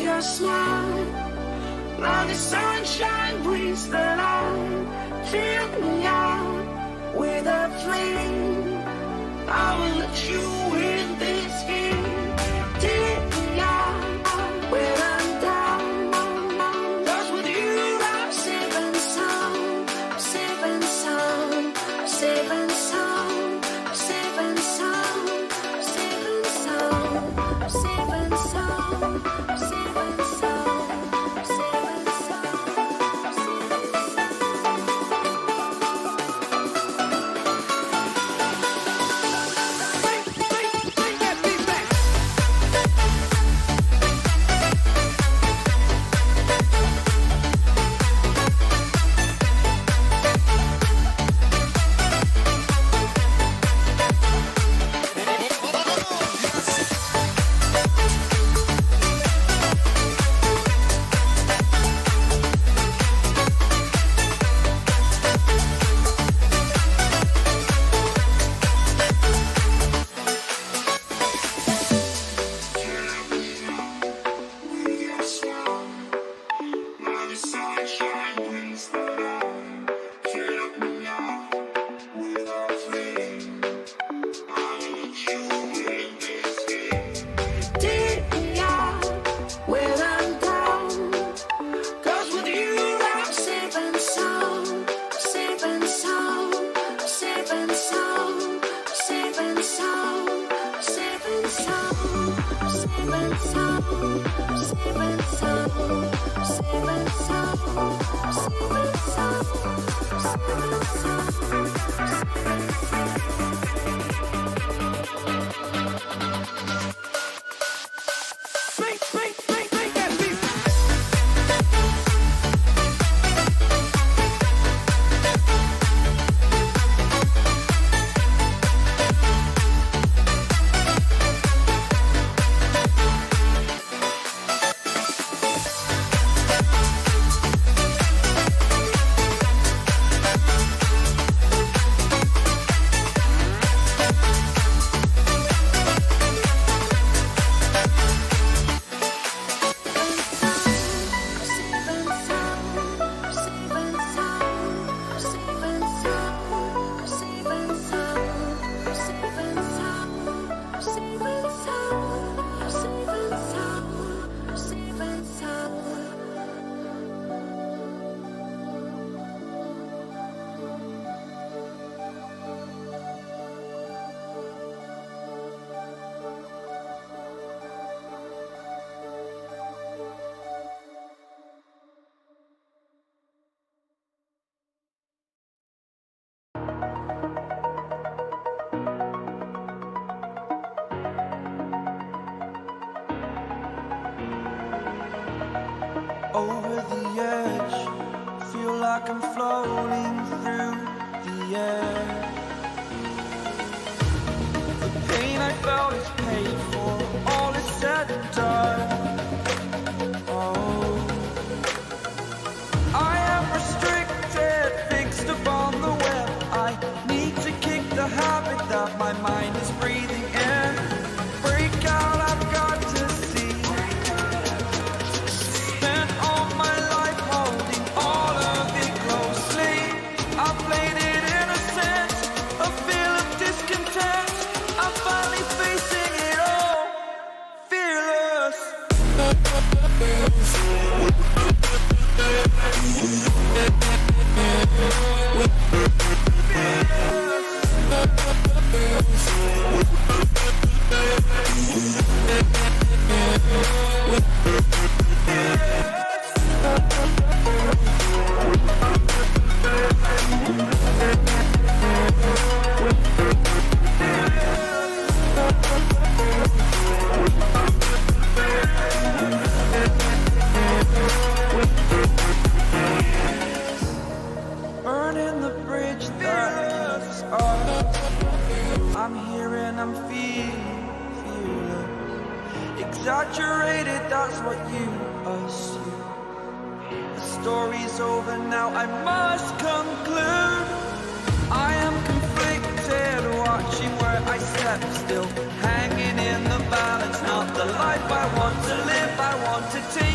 your smile, like the sunshine brings the light. Fill me out with a flame. I will let you in this game. Take me out when I'm down. 'Cause with you I'm safe and sound. I'm safe and sound. I'm safe and sound. I'm safe and sound. I'm safe and sound. I'm safe and sound. I'm safe and sound. I'm safe and sound. Over the edge, feel like I'm floating through the air. The pain I felt is paid for, all is said and done. Oh, I am restricted, fixed upon the web. I need to kick the habit that my mind is breathing in. Break out, I've got to see. Spent all my life holding all of it closely. I played it innocent, a feel of discontent. I'm finally facing it all, fearless. Burning the bridge that keeps us. I'm here and I'm feeling exaggerated, that's what you assume. The story's over now, I must conclude. I am conflicted, watching where I step still, hanging in the balance. Not the life I want to live, I want to take.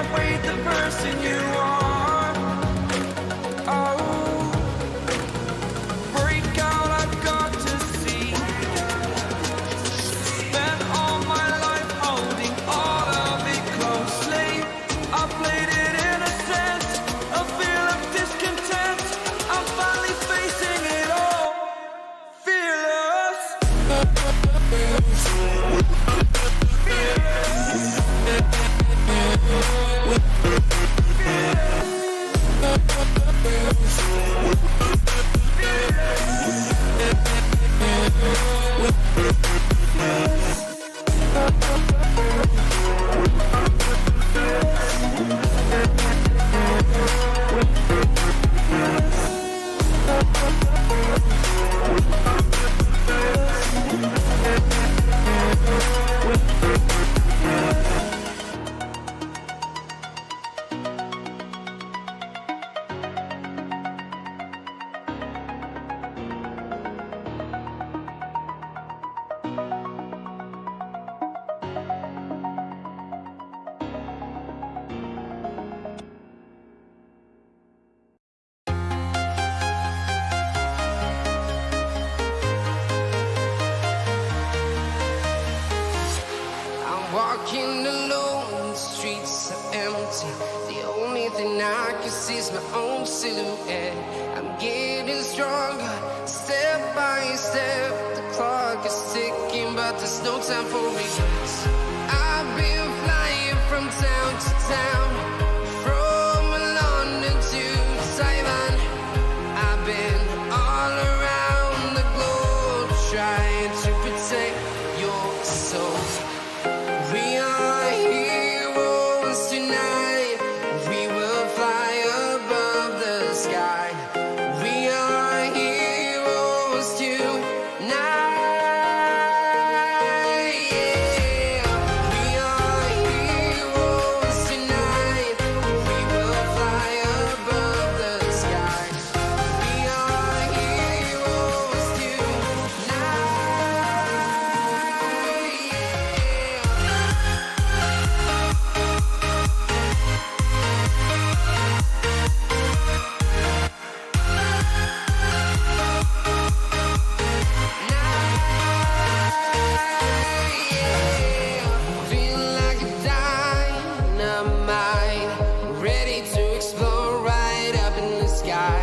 vibrate the person you are. Oh, break out, I've got to see. Spent all my life holding all of it closely. I played it innocent, a feel of discontent. I'm finally facing it all, fearless. Walking alone, the streets are empty. The only thing I can see is my own silhouette. I'm getting stronger, step by step. The clock is ticking, but there's no time for regrets. I've been flying from town to town, from London to Taiwan. I've been all around the globe, trying to protect your soul. We are heroes tonight. We will fly above the sky. We are heroes tonight. Yeah. We are heroes tonight. We will fly above the sky. We are heroes tonight. Feel like a dynamite, ready to explode right up in the sky.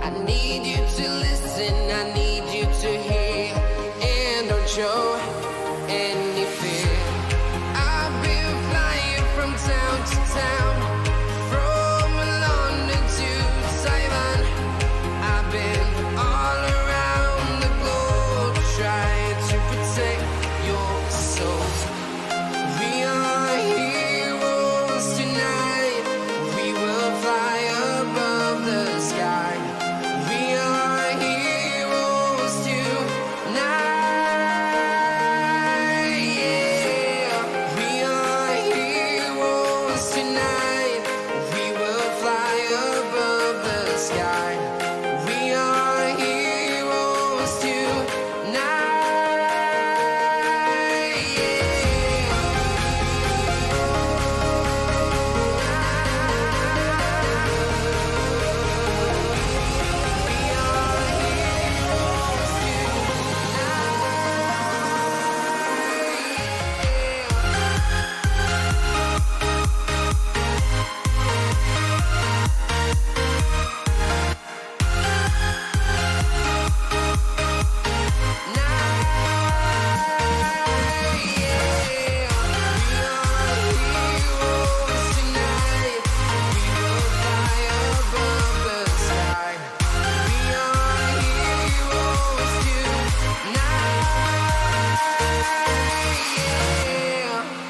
I need you to listen, I need you to hear, and don't show any fear. I've been flying from town to town, from London to Taiwan. I've been all around the globe, trying to protect your soul. We are heroes tonight. We will fly above the sky. We are heroes tonight. Yeah. We are heroes tonight. We will fly above the sky. We are heroes tonight.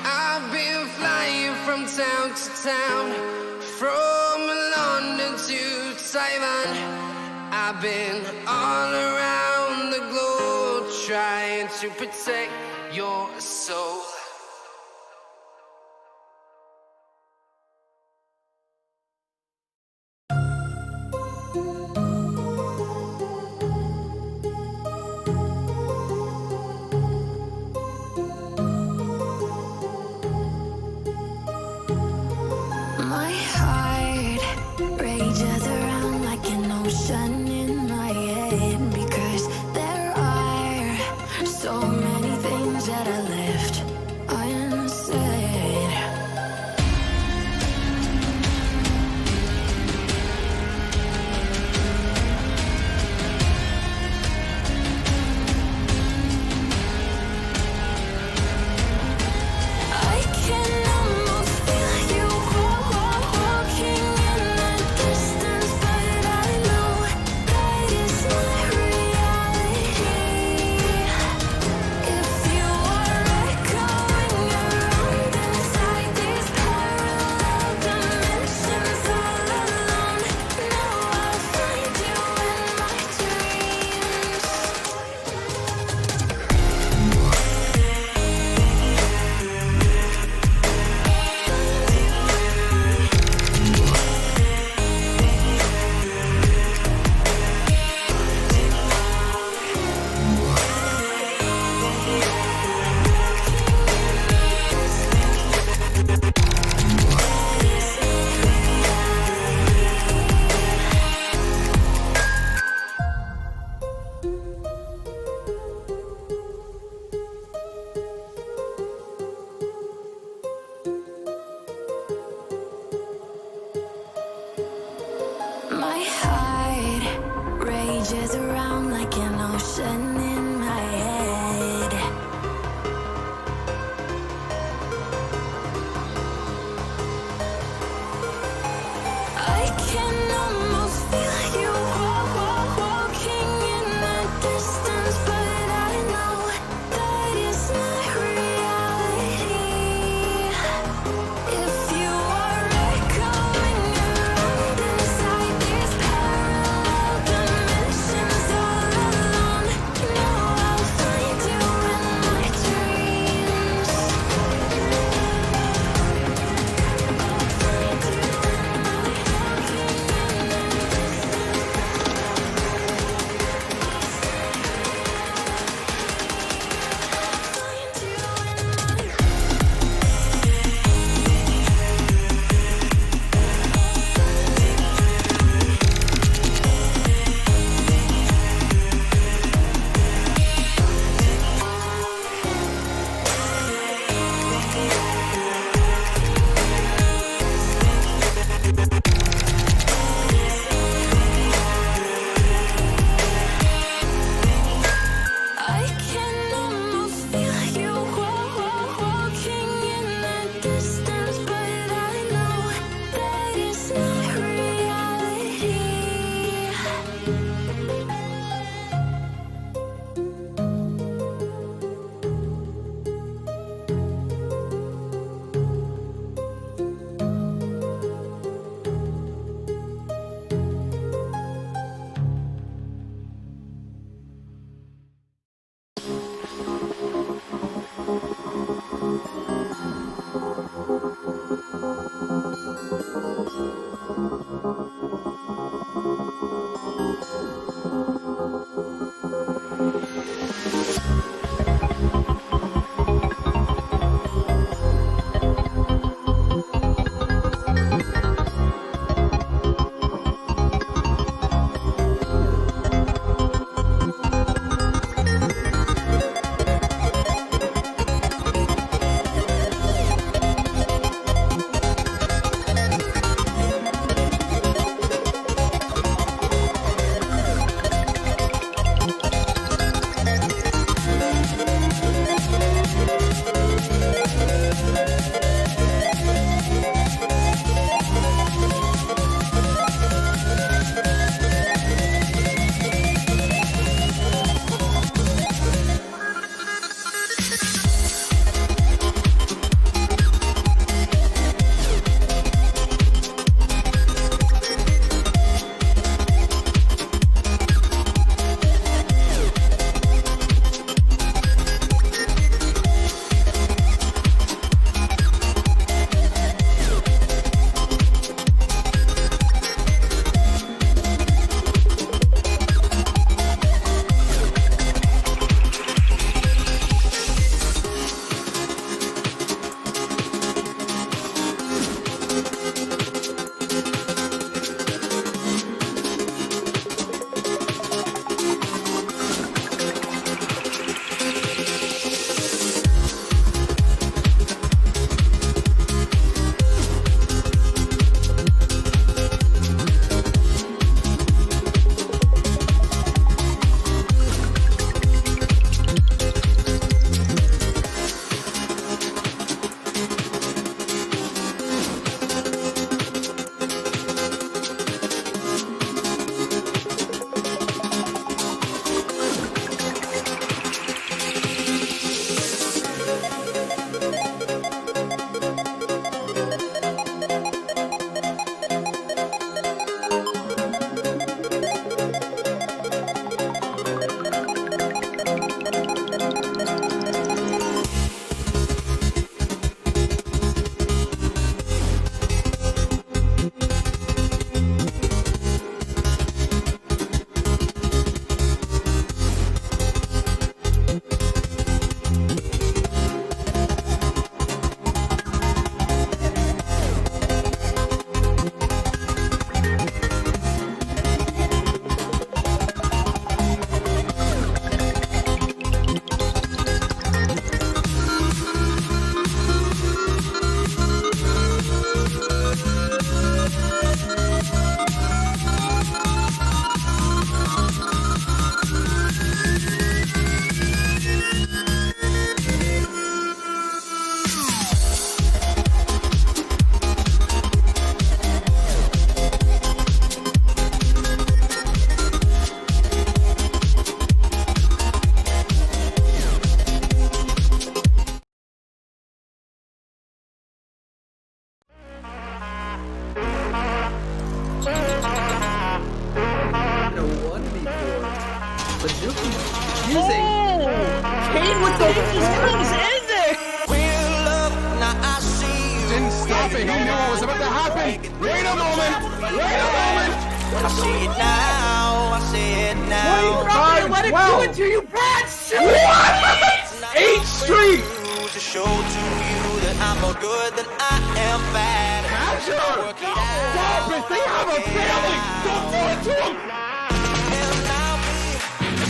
I've been flying from town to town, from London to Taiwan. I've been all around the globe, trying to protect your soul. said, because there are so many things that I left unsaid. I can almost feel you walking in the distance, but I know that is not real. Suzuki using Kane with the moves in there. Didn't stop it. He knew what was about to happen. Wait a moment. I see it now. I see it Why are you now. not gonna let it do it to you, Pat? What? 8th Street. To show to you that I'm more good than I am bad. Catcher. Stop it. They have a family. Don't do it to them. And I'll be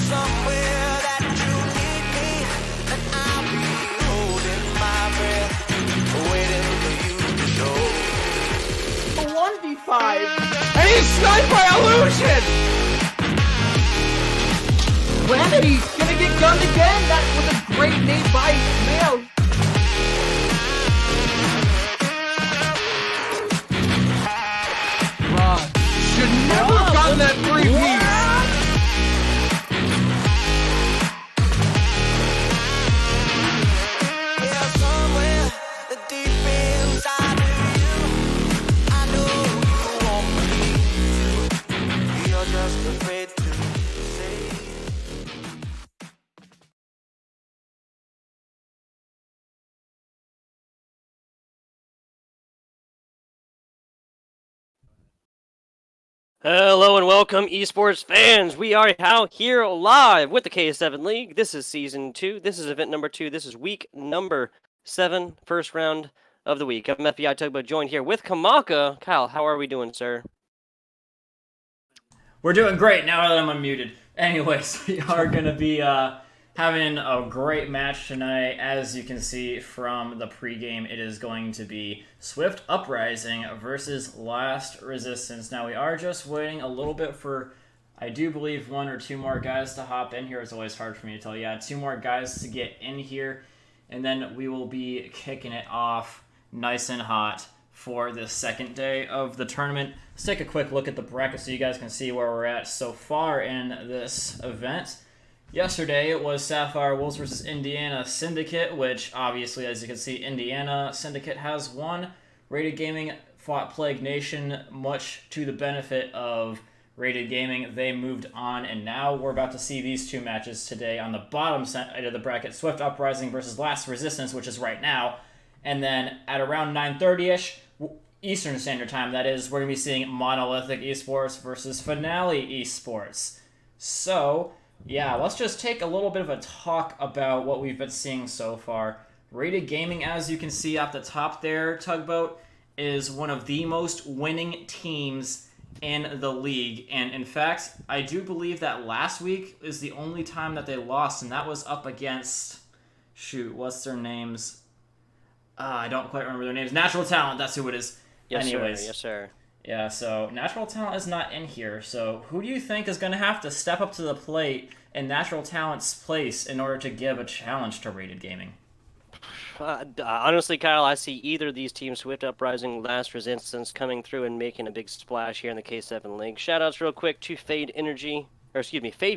somewhere that you need me. And I'll be holding my breath, waiting for you to show. A 1v5. And he's sniped by Illusion. Remedy gonna get gunned again. That was a great nade by Mayo. Should never have gotten that 3-piece. Yeah, somewhere deep inside of you, I know you want me to. You're just afraid to say. Hello and welcome, esports fans. We are out here live with the K7 League. This is Season 2. This is event number 2. This is week number 7, first round of the week. I'm FBI Tugboat, joined here with Kamaka. Kyle, how are we doing, sir? We're doing great now that I'm unmuted. Anyways, we are going to be having a great match tonight. As you can see from the pregame, it is going to be Swift Uprising versus Last Resistance. Now, we are just waiting a little bit for, I do believe, 1 or 2 more guys to hop in here. It's always hard for me to tell. Yeah, 2 more guys to get in here, and then we will be kicking it off nice and hot for the second day of the tournament. Let's take a quick look at the bracket so you guys can see where we're at so far in this event. Yesterday, it was Sapphire Wolves versus Indiana Syndicate, which obviously, as you can see, Indiana Syndicate has won. Rated Gaming fought Plague Nation, much to the benefit of Rated Gaming. They moved on, and now we're about to see these 2 matches today on the bottom side of the bracket. Swift Uprising versus Last Resistance, which is right now. And then at around 9:30ish, Eastern Standard Time, that is, we're going to be seeing Monolithic Esports versus Finale Esports. So, yeah, let's just take a little bit of a talk about what we've been seeing so far. Rated Gaming, as you can see at the top there, Tugboat, is one of the most winning teams in the league. And in fact, I do believe that last week is the only time that they lost, and that was up against, shoot, what's their names? I don't quite remember their names. Natural Talent, that's who it is. Yes, Anyways. sir. Yes, sir. Yeah, so Natural Talent is not in here. So who do you think is going to have to step up to the plate in Natural Talent's place in order to give a challenge to Rated Gaming? Honestly, Kyle, I see either of these teams, Swift Uprising, Last Resistance, coming through and making a big splash here in the K7 League. Shoutouts real quick to Fade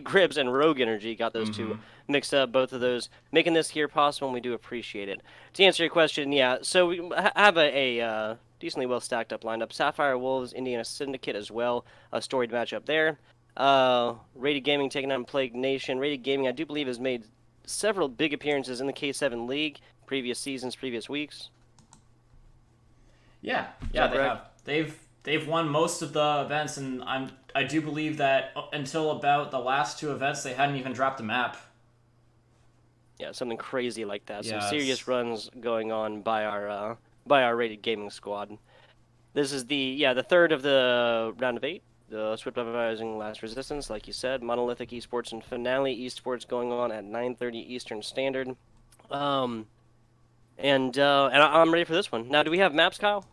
Gribs and Rogue Energy. Got those 2 mixed up, both of those, making this here possible, and we do appreciate it. To answer your question, yeah, so we have a decently well stacked up lineup. Sapphire Wolves, Indiana Syndicate as well, a storied matchup there. Rated Gaming taking on Plague Nation. Rated Gaming, I do believe, has made several big appearances in the K7 League, previous seasons, previous weeks. Yeah, they have. They've won most of the events, and I do believe that until about the last 2 events, they hadn't even dropped a map. Yeah, something crazy like that. Yes. Some serious runs going on by our Rated Gaming squad. This is the third of the round of 8. The Swift Uprising, Last Resistance, like you said, Monolithic Esports and Finale Esports going on at 9:30 Eastern Standard. And I'm ready for this one. Now, do we have maps, Kyle?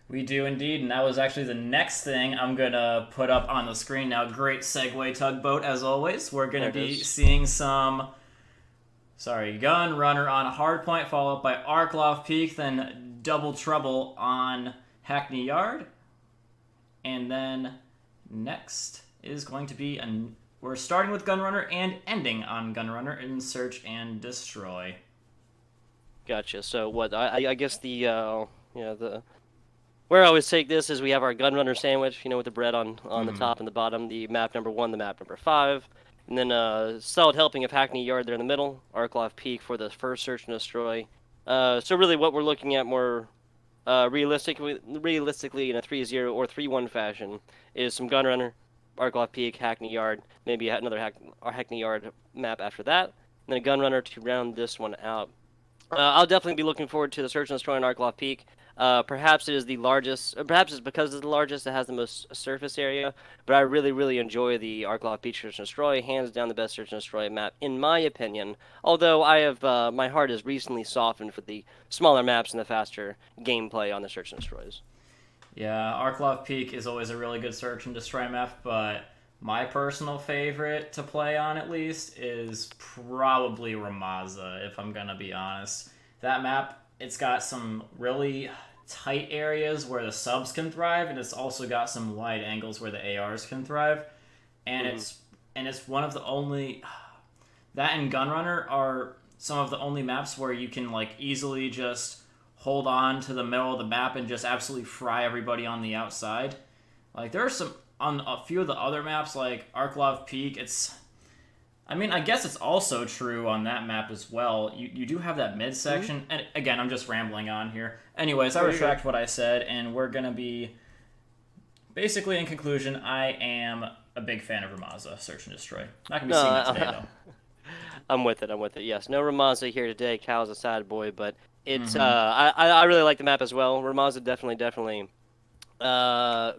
We do indeed, and that was actually the next thing I'm going to put up on the screen now. Great segue, Tugboat, as always. We're going to be seeing some, Gun Runner on Hardpoint, followed by Arklov Peak, then Double Trouble on Hackney Yard. And then next is going to be, we're starting with Gunrunner and ending on Gunrunner in Search and Destroy. Gotcha. So what? I guess the where I always take this is we have our Gunrunner sandwich, with the bread on the top and the bottom. The map number 1, the map number 5. And then solid helping of Hackney Yard there in the middle. Arkloff Peak for the first search and destroy. So really what we're looking at more realistically in a 3-0 or 3-1 fashion is some Gunrunner, Arkloff Peak, Hackney Yard, maybe another Hackney Yard map after that, and then a Gunrunner to round this one out. I'll definitely be looking forward to the search and destroy on Arkloff Peak. Perhaps it is the largest, or perhaps it's because it's the largest that has the most surface area, but I really enjoy the Arkloff Beach Search and Destroy, hands down the best Search and Destroy map, in my opinion, although I have, my heart has recently softened for the smaller maps and the faster gameplay on the Search and Destroys. Yeah, Arkloff Peak is always a really good Search and Destroy map, but my personal favorite to play on, at least, is probably Ramaza, if I'm gonna be honest. That map, it's got some really tight areas where the subs can thrive, and it's also got some wide angles where the ARs can thrive. And it's one of the only, that and Gunrunner are some of the only maps where you can like easily just hold on to the middle of the map and just absolutely fry everybody on the outside. Like there are some on a few of the other maps like Arkloff Peak, I guess it's also true on that map as well. You do have that midsection. And again, I'm just rambling on here. Anyways, I retract what I said, and we're going to be... Basically, in conclusion, I am a big fan of Ramaza, Search and Destroy. Not going to be seeing that today, though. I'm with it. Yes, no Ramaza here today. Cal's a sad boy, but it's... I really like the map as well. Ramaza definitely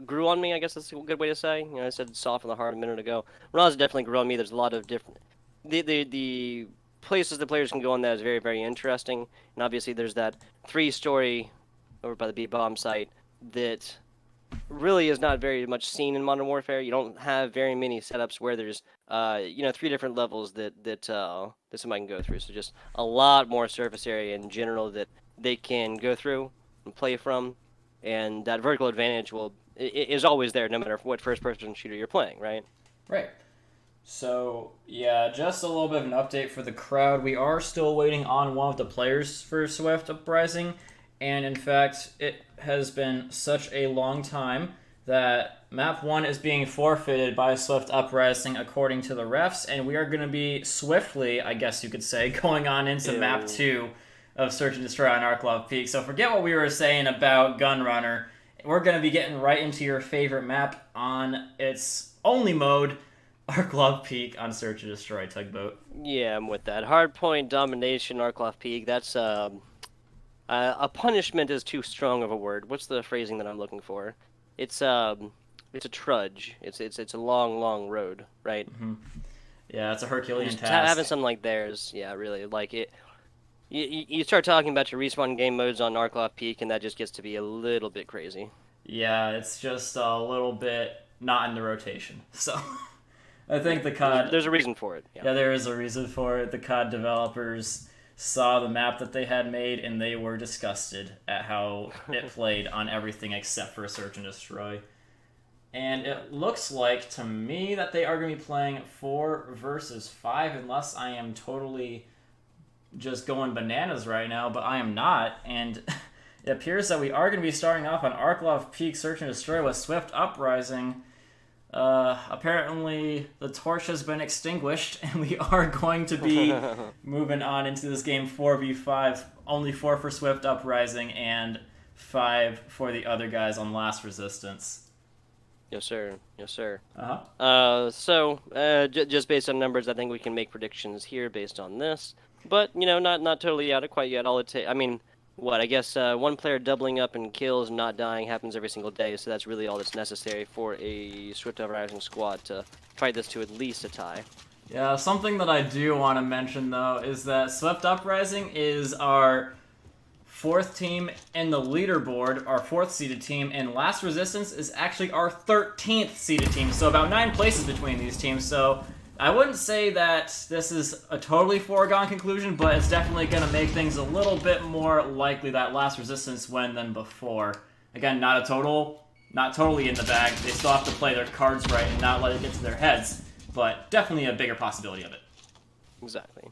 grew on me, I guess that's a good way to say. I said soft on the heart a minute ago. Ramaza definitely grew on me. There's a lot of different... The places the players can go on that is very interesting. And obviously there's that 3-story over by the B-bomb site that really is not very much seen in Modern Warfare. You don't have very many setups where there's 3 different levels that somebody can go through. So just a lot more surface area in general that they can go through and play from. And that vertical advantage is always there no matter what first-person shooter you're playing, right? Right. So, yeah, just a little bit of an update for the crowd. We are still waiting on one of the players for Swift Uprising, and in fact, it has been such a long time that Map 1 is being forfeited by Swift Uprising according to the refs, and we are going to be swiftly, I guess you could say, going on into Map 2 of Search and Destroy on Arkloff Peak. So forget what we were saying about Gunrunner. We're going to be getting right into your favorite map on its only mode, Arkloff Peak on Search and Destroy Tugboat. Yeah, I'm with that. Hardpoint domination, Arkloff Peak. That's a punishment is too strong of a word. What's the phrasing that I'm looking for? It's a trudge. It's a long road, right? Mm-hmm. Yeah, it's a Herculean task. Having something like theirs, yeah, really like it. You start talking about your respawn game modes on Arkloff Peak, and that just gets to be a little bit crazy. Yeah, it's just a little bit not in the rotation. So. I think the COD... There's a reason for it. Yeah, there is a reason for it. The COD developers saw the map that they had made, and they were disgusted at how it played on everything except for Search and Destroy. And it looks like, to me, that they are going to be playing 4 versus 5, unless I am totally just going bananas right now, but I am not. And it appears that we are going to be starting off on Arkloff Peak Search and Destroy with Swift Uprising. Apparently the torch has been extinguished, and we are going to be moving on into this game 4v5. Only 4 for Swift Uprising and 5 for the other guys on Last Resistance. Yes, sir. Uh-huh. Just based on numbers, I think we can make predictions here based on this. But, not totally out of quite yet. I guess one player doubling up in kills and not dying happens every single day, so that's really all that's necessary for a Swift Uprising squad to fight this to at least a tie. Yeah, something that I do want to mention, though, is that Swift Uprising is our 4th team in the leaderboard, our 4th seeded team, and Last Resistance is actually our 13th seeded team, so about 9 places between these teams, so I wouldn't say that this is a totally foregone conclusion, but it's definitely going to make things a little bit more likely that Last Resistance win than before. Again, not totally in the bag. They still have to play their cards right and not let it get to their heads, but definitely a bigger possibility of it. Exactly.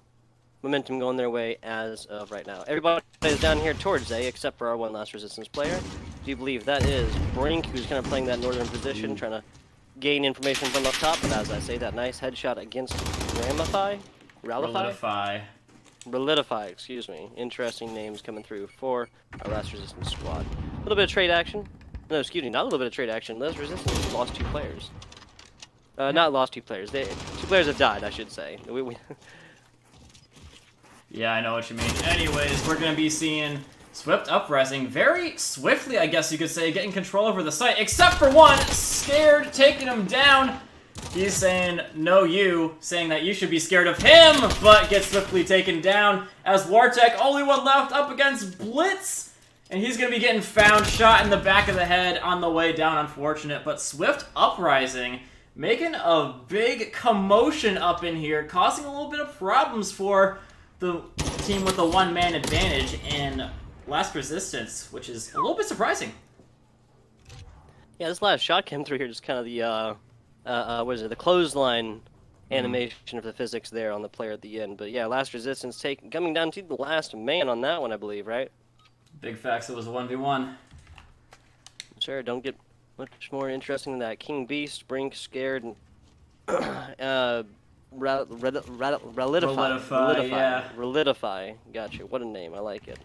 Momentum going their way as of right now. Everybody is down here towards A, except for our one Last Resistance player. Do you believe that is Brink, who's kind of playing that northern position, trying to gain information from up top, but as I say that, nice headshot against Ramify? Relidify, excuse me. Interesting names coming through for our Last Resistance squad. A little bit of trade action. No, excuse me, not a little bit of trade action. Last Resistance lost 2 players. Not lost 2 players. 2 players have died, I should say. Yeah, I know what you mean. Anyways, we're going to be seeing Swift Uprising very swiftly, I guess you could say, getting control over the site, except for one, Scared, taking him down. He's saying, no you, saying that you should be scared of him, but gets swiftly taken down as Wartek, only one left up against Blitz. And he's going to be getting found, shot in the back of the head on the way down, unfortunate. But Swift Uprising making a big commotion up in here, causing a little bit of problems for the team with a one-man advantage in Last Resistance, which is a little bit surprising. Yeah, this last shot came through here, just kind of the, what is it, the clothesline animation of the physics there on the player at the end. But yeah, Last Resistance coming down to the last man on that one, I believe, right? Big facts, it was a 1v1. Sure, don't get much more interesting than that. King Beast, Brink, Scared, and Relidify. Gotcha. What a name. I like it.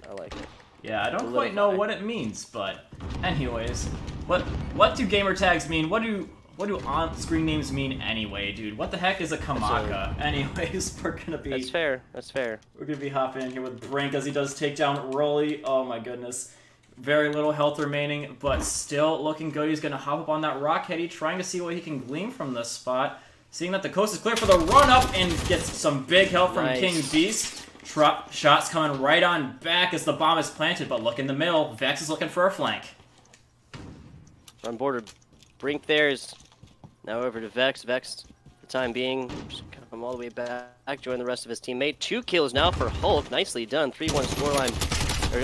Yeah, I don't quite know what it means, but anyways, what do gamer tags mean? What do on-screen names mean anyway, dude? What the heck is a Kamaka? Anyways, we're gonna be... That's fair. We're gonna be hopping in here with Brink as he does take down Rolly. Oh my goodness. Very little health remaining, but still looking good. He's gonna hop up on that rock heady, trying to see what he can glean from this spot. Seeing that the coast is clear for the run-up and gets some big help from King Beast. Shots coming right on back as the bomb is planted, but look in the middle. Vex is looking for a flank. On board Brink there is now over to Vex. Vex, for the time being, just come all the way back, join the rest of his teammate. 2 kills now for Hulk. Nicely done. 3-1 scoreline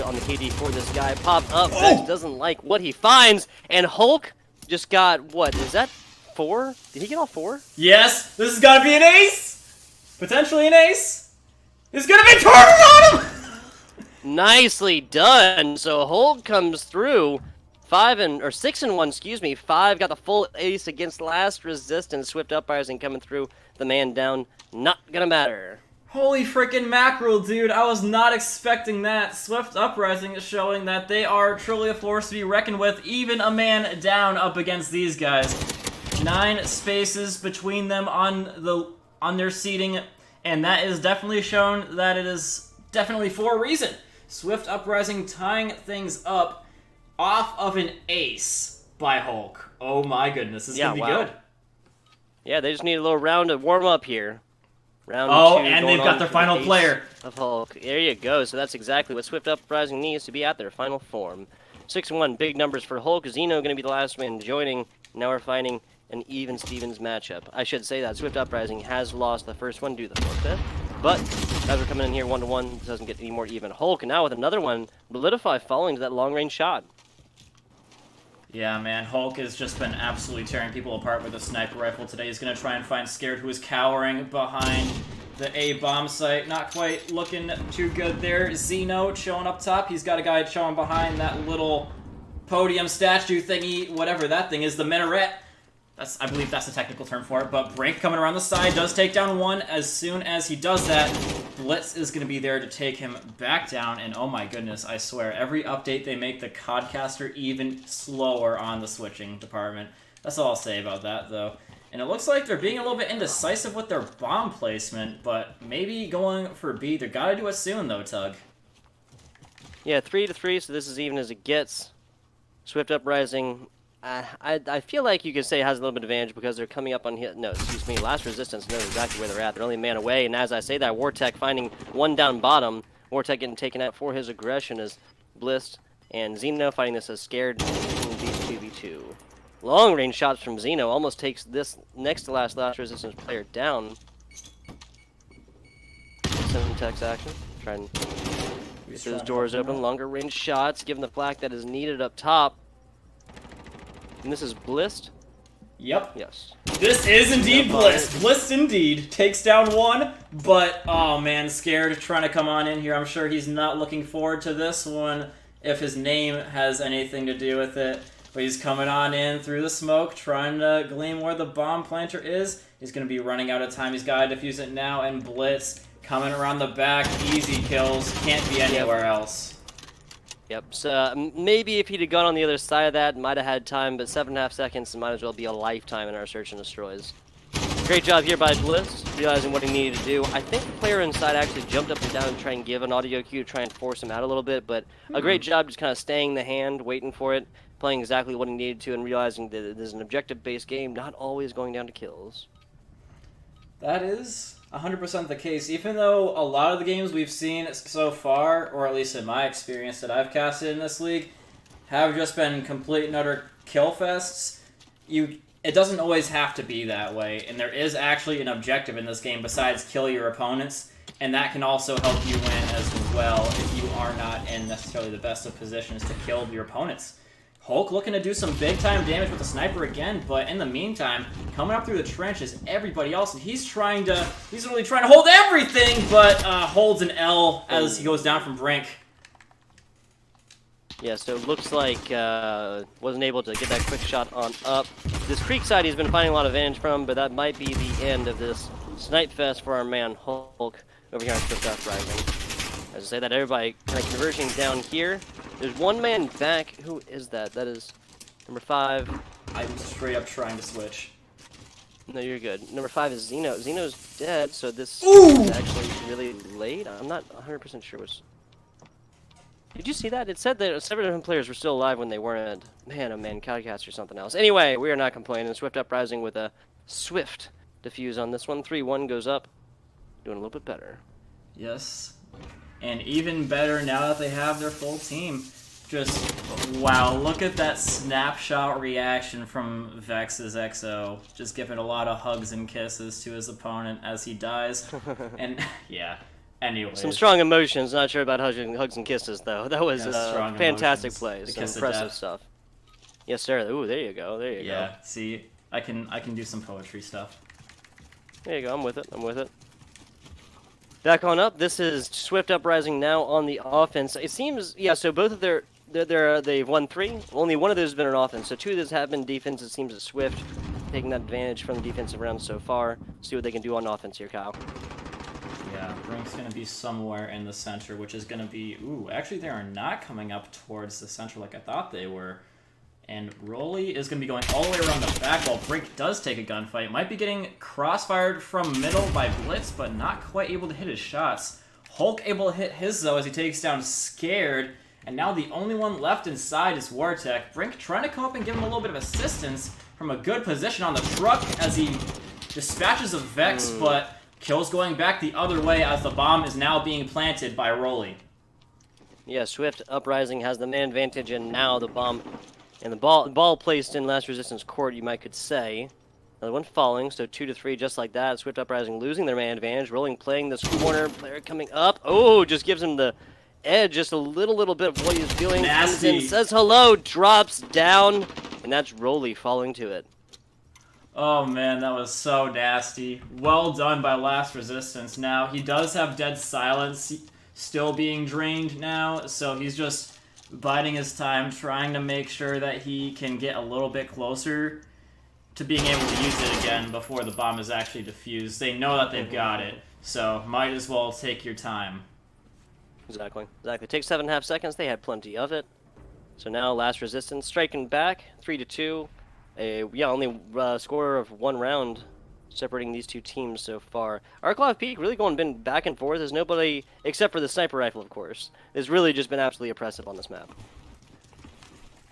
on the KD for this guy. Pop up. Vex doesn't like what he finds, and Hulk just got, what, is that 4? Did he get all 4? Yes, this has got to be an ace. Potentially an ace. It's gonna be turning on him! Nicely done. So Hulk comes through 6-1, excuse me. 5 got the full ace against Last Resistance. Swift Uprising coming through. The man down. Not gonna matter. Holy freaking mackerel, dude. I was not expecting that. Swift Uprising is showing that they are truly a force to be reckoned with. Even a man down up against these guys. 9 spaces between them on their seating. And that is definitely shown that it is definitely for a reason. Swift Uprising tying things up off of an ace by Hulk. Oh my goodness, this is going to be good. Yeah, they just need a little round of warm-up here. Round 2 and they've got their final player. Of Hulk. There you go. So that's exactly what Swift Uprising needs to be at their final form. 6-1, big numbers for Hulk. Zeno going to be the last man joining. Now we're finding an even Stevens matchup. I should say that Swift Uprising has lost the first one due to the forfeit, but as we're coming in here 1-1, it doesn't get any more even. Hulk now with another one, Relidify falling to that long-range shot. Yeah, man, Hulk has just been absolutely tearing people apart with a sniper rifle today. He's going to try and find Scared, who is cowering behind the A-bomb site. Not quite looking too good there. Zeno showing up top. He's got a guy showing behind that little podium statue thingy, whatever that thing is, the minaret. I believe that's the technical term for it, but Brink coming around the side does take down one. As soon as he does that, Blitz is going to be there to take him back down, and oh my goodness, I swear, every update they make the Codcaster even slower on the switching department. That's all I'll say about that, though. And it looks like they're being a little bit indecisive with their bomb placement, but maybe going for B. They gotta do it soon, though, Tug. Yeah, 3-3, so this is even as it gets. Swift Uprising... I feel like you could say it has a little bit of advantage because they're coming up on hit. No, excuse me. Last Resistance knows exactly where they're at. They're only a man away, and as I say that, Wartek finding one down bottom. Wartek getting taken out for his aggression as Bliss and Zeno fighting this as Scared Beast 2v2. Long range shots from Zeno almost takes this next to last Resistance player down. Some text action. Trying to get those doors open. Longer range shots, given the flak that is needed up top. And this is Blissed? Yep. Yes. This is indeed Blissed. Blissed indeed. Takes down one, but, oh man, Scared trying to come on in here. I'm sure he's not looking forward to this one if his name has anything to do with it. But he's coming on in through the smoke, trying to glean where the bomb planter is. He's going to be running out of time. He's got to defuse it now, and Blitz coming around the back. Easy kills. Can't be anywhere else. Yep, so maybe if he'd have gone on the other side of that, might have had time, but 7.5 seconds might as well be a lifetime in our search and destroys. Great job here by Blitz, realizing what he needed to do. I think the player inside actually jumped up and down and tried and give an audio cue to try and force him out a little bit, but a great job just kind of staying the hand, waiting for it, playing exactly what he needed to, and realizing that it is an objective-based game, not always going down to kills. That is 100% the case. Even though a lot of the games we've seen so far, or at least in my experience that I've casted in this league, have just been complete and utter kill fests, it doesn't always have to be that way, and there is actually an objective in this game besides kill your opponents, and that can also help you win as well if you are not in necessarily the best of positions to kill your opponents. Hulk looking to do some big-time damage with the sniper again, but in the meantime, coming up through the trenches, everybody else, he's really trying to hold everything, but holds an L as he goes down from Brink. Yeah, so it looks like wasn't able to get that quick shot on up. This creek side he's been finding a lot of advantage from, but that might be the end of this snipe fest for our man Hulk over here on Swift Uprising. As I say that, everybody kind of converging down here. There's one man back. Who is that? That is number 5. I'm straight up trying to switch. No, you're good. Number 5 is Zeno. Zeno's dead, so this is actually really late. I'm not 100% sure what's... Did you see that? It said that several different players were still alive when they weren't. Man, oh man, Cowcast or something else. Anyway, we are not complaining. Swift Uprising with a swift defuse on this one. 3-1 goes up. Doing a little bit better. Yes. And even better now that they have their full team. Just, wow, look at that snapshot reaction from Vex's XO. Just giving a lot of hugs and kisses to his opponent as he dies. And, yeah. Anyways. Some strong emotions. Not sure about hugs and kisses, though. That was fantastic emotions. plays. Some impressive stuff. Yes, sir. Ooh, there you go. There you go. Yeah, see, I can do some poetry stuff. There you go. I'm with it. I'm with it. Back on up. This is Swift Uprising now on the offense. It seems, yeah, so both of they've won 3. Only one of those has been an offense. So 2 of those have been defense. It seems that Swift taking that advantage from the defensive round so far. See what they can do on offense here, Kyle. Yeah, Brink's going to be somewhere in the center, which is going to be... Ooh, actually they are not coming up towards the center like I thought they were. And Rolly is going to be going all the way around the back while Brink does take a gunfight. Might be getting crossfired from middle by Blitz, but not quite able to hit his shots. Hulk able to hit his, though, as he takes down Scared. And now the only one left inside is Wartech. Brink trying to come up and give him a little bit of assistance from a good position on the truck as he dispatches a Vex, but... Kills going back the other way as the bomb is now being planted by Rolly. Yeah, Swift Uprising has the man advantage, and now the bomb and the ball placed in last resistance court, you might could say. Another one falling, so 2-3 just like that. Swift Uprising losing their man advantage. Rolling playing this corner, player coming up. Oh, just gives him the edge, just a little bit of what he's doing. Nasty. Comes in, says hello, drops down, and that's Rolly falling to it. Oh man, that was so nasty. Well done by Last Resistance. Now, he does have Dead Silence still being drained now, so he's just biding his time, trying to make sure that he can get a little bit closer to being able to use it again before the bomb is actually defused. They know that they've got it, so might as well take your time. Exactly. Exactly. Takes 7.5 seconds. They had plenty of it. So now Last Resistance striking back, 3-2. Only score of 1 round separating these two teams so far. Arklov Peak really been back and forth. There's nobody, except for the sniper rifle, of course. It's really just been absolutely oppressive on this map.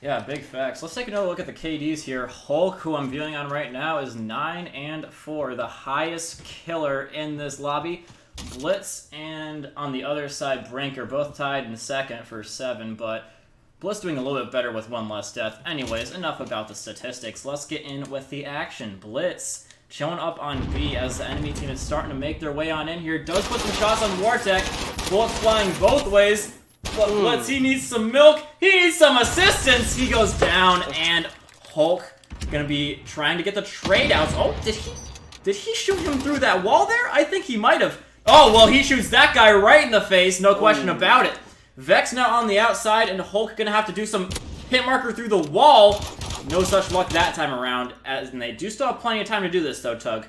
Yeah, big facts. Let's take another look at the KDs here. Hulk, who I'm viewing on right now, is 9-4, the highest killer in this lobby. Blitz and on the other side, Brink are both tied in second for 7, but Blitz doing a little bit better with 1 less death. Anyways, enough about the statistics. Let's get in with the action. Blitz showing up on B as the enemy team is starting to make their way on in here. Does put some shots on Wartech. Bullets flying both ways. But Blitz, he needs some milk. He needs some assistance. He goes down, and Hulk gonna be trying to get the trade outs. Oh, did he shoot him through that wall there? I think he might have. Oh, well, he shoots that guy right in the face. No question about it. Vex now on the outside, and Hulk gonna have to do some hit marker through the wall. No such luck that time around, and they do still have plenty of time to do this, though, Tug.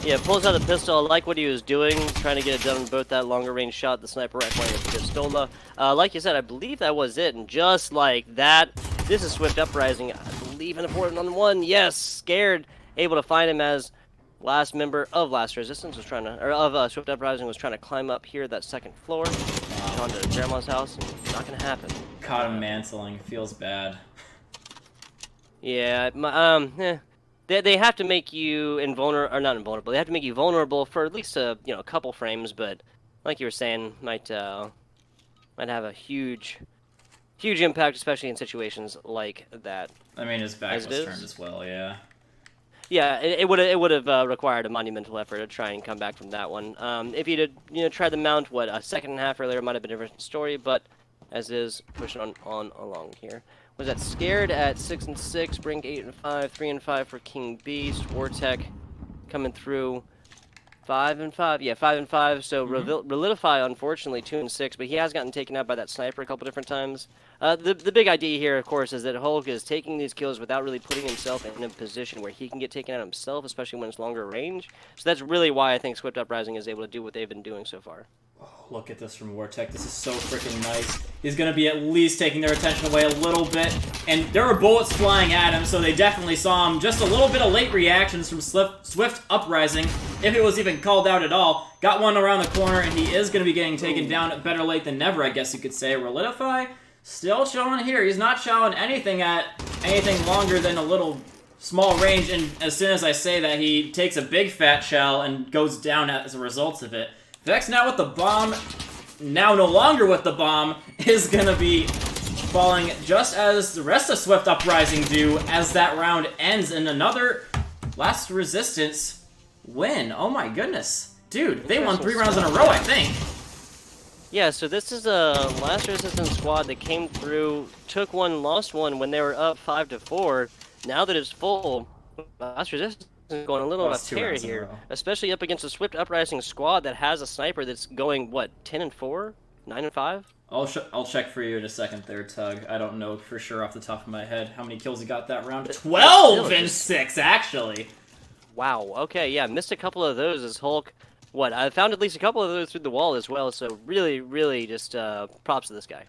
Yeah, pulls out the pistol. I like what he was doing, trying to get it done with both that longer range shot, the sniper rifle, and the pistola. Like you said, I believe that was it, and just like that, this is Swift Uprising. I believe in the 4-on-1. Yes, Scared, able to find him as last member of Last Resistance was trying to, or of Swift Uprising was trying to climb up here that second floor, onto Grandma's house, and it's not gonna happen. Caught him mantling. Feels bad. Yeah, they have to make you invulnerable, or not invulnerable. They have to make you vulnerable for at least a couple frames. But like you were saying, might have a huge impact, especially in situations like that. I mean, his back was turned as well. Yeah. Yeah, it would have required a monumental effort to try and come back from that one. If he'd tried the mount, a second and a half earlier, it might have been a different story. But as is, pushing on along here. Was that Scared at 6 and 6, Brink 8 and 5, 3 and 5 for King Beast, Wartech coming through 5 and 5, yeah, 5 and 5. So Relidify, unfortunately, 2 and 6, but he has gotten taken out by that sniper a couple different times. The big idea here, of course, is that Hulk is taking these kills without really putting himself in a position where he can get taken out himself, especially when it's longer range. So that's really why I think Swift Uprising is able to do what they've been doing so far. Look at this from Wartech. This is so freaking nice. He's going to be at least taking their attention away a little bit. And there were bullets flying at him, so they definitely saw him. Just a little bit of late reactions from Swift Uprising, if it was even called out at all. Got one around the corner, and he is going to be getting taken down. Better late than never, I guess you could say. Relidify, still chilling here. He's not showing anything at anything longer than a little small range. And as soon as I say that, he takes a big fat shell and goes down as a result of it. Vex now with the bomb, now no longer with the bomb, is going to be falling just as the rest of Swift Uprising do as that round ends in another Last Resistance win. Oh my goodness. Dude, they won 3 rounds in a row, I think. Yeah, so this is a Last Resistance squad that came through, took one, lost one when they were up 5-4. Now that it's full, Last Resistance is going a little off tear here, especially up against a Swift Uprising squad that has a sniper that's going, what, 10 and 4? 9 and 5? I'll check for you in a second there, Tug. I don't know for sure off the top of my head how many kills he got that round. 12 and 6, actually! Wow, okay, yeah, missed a couple of those as Hulk. What, I found at least a couple of those through the wall as well, so really just props to this guy.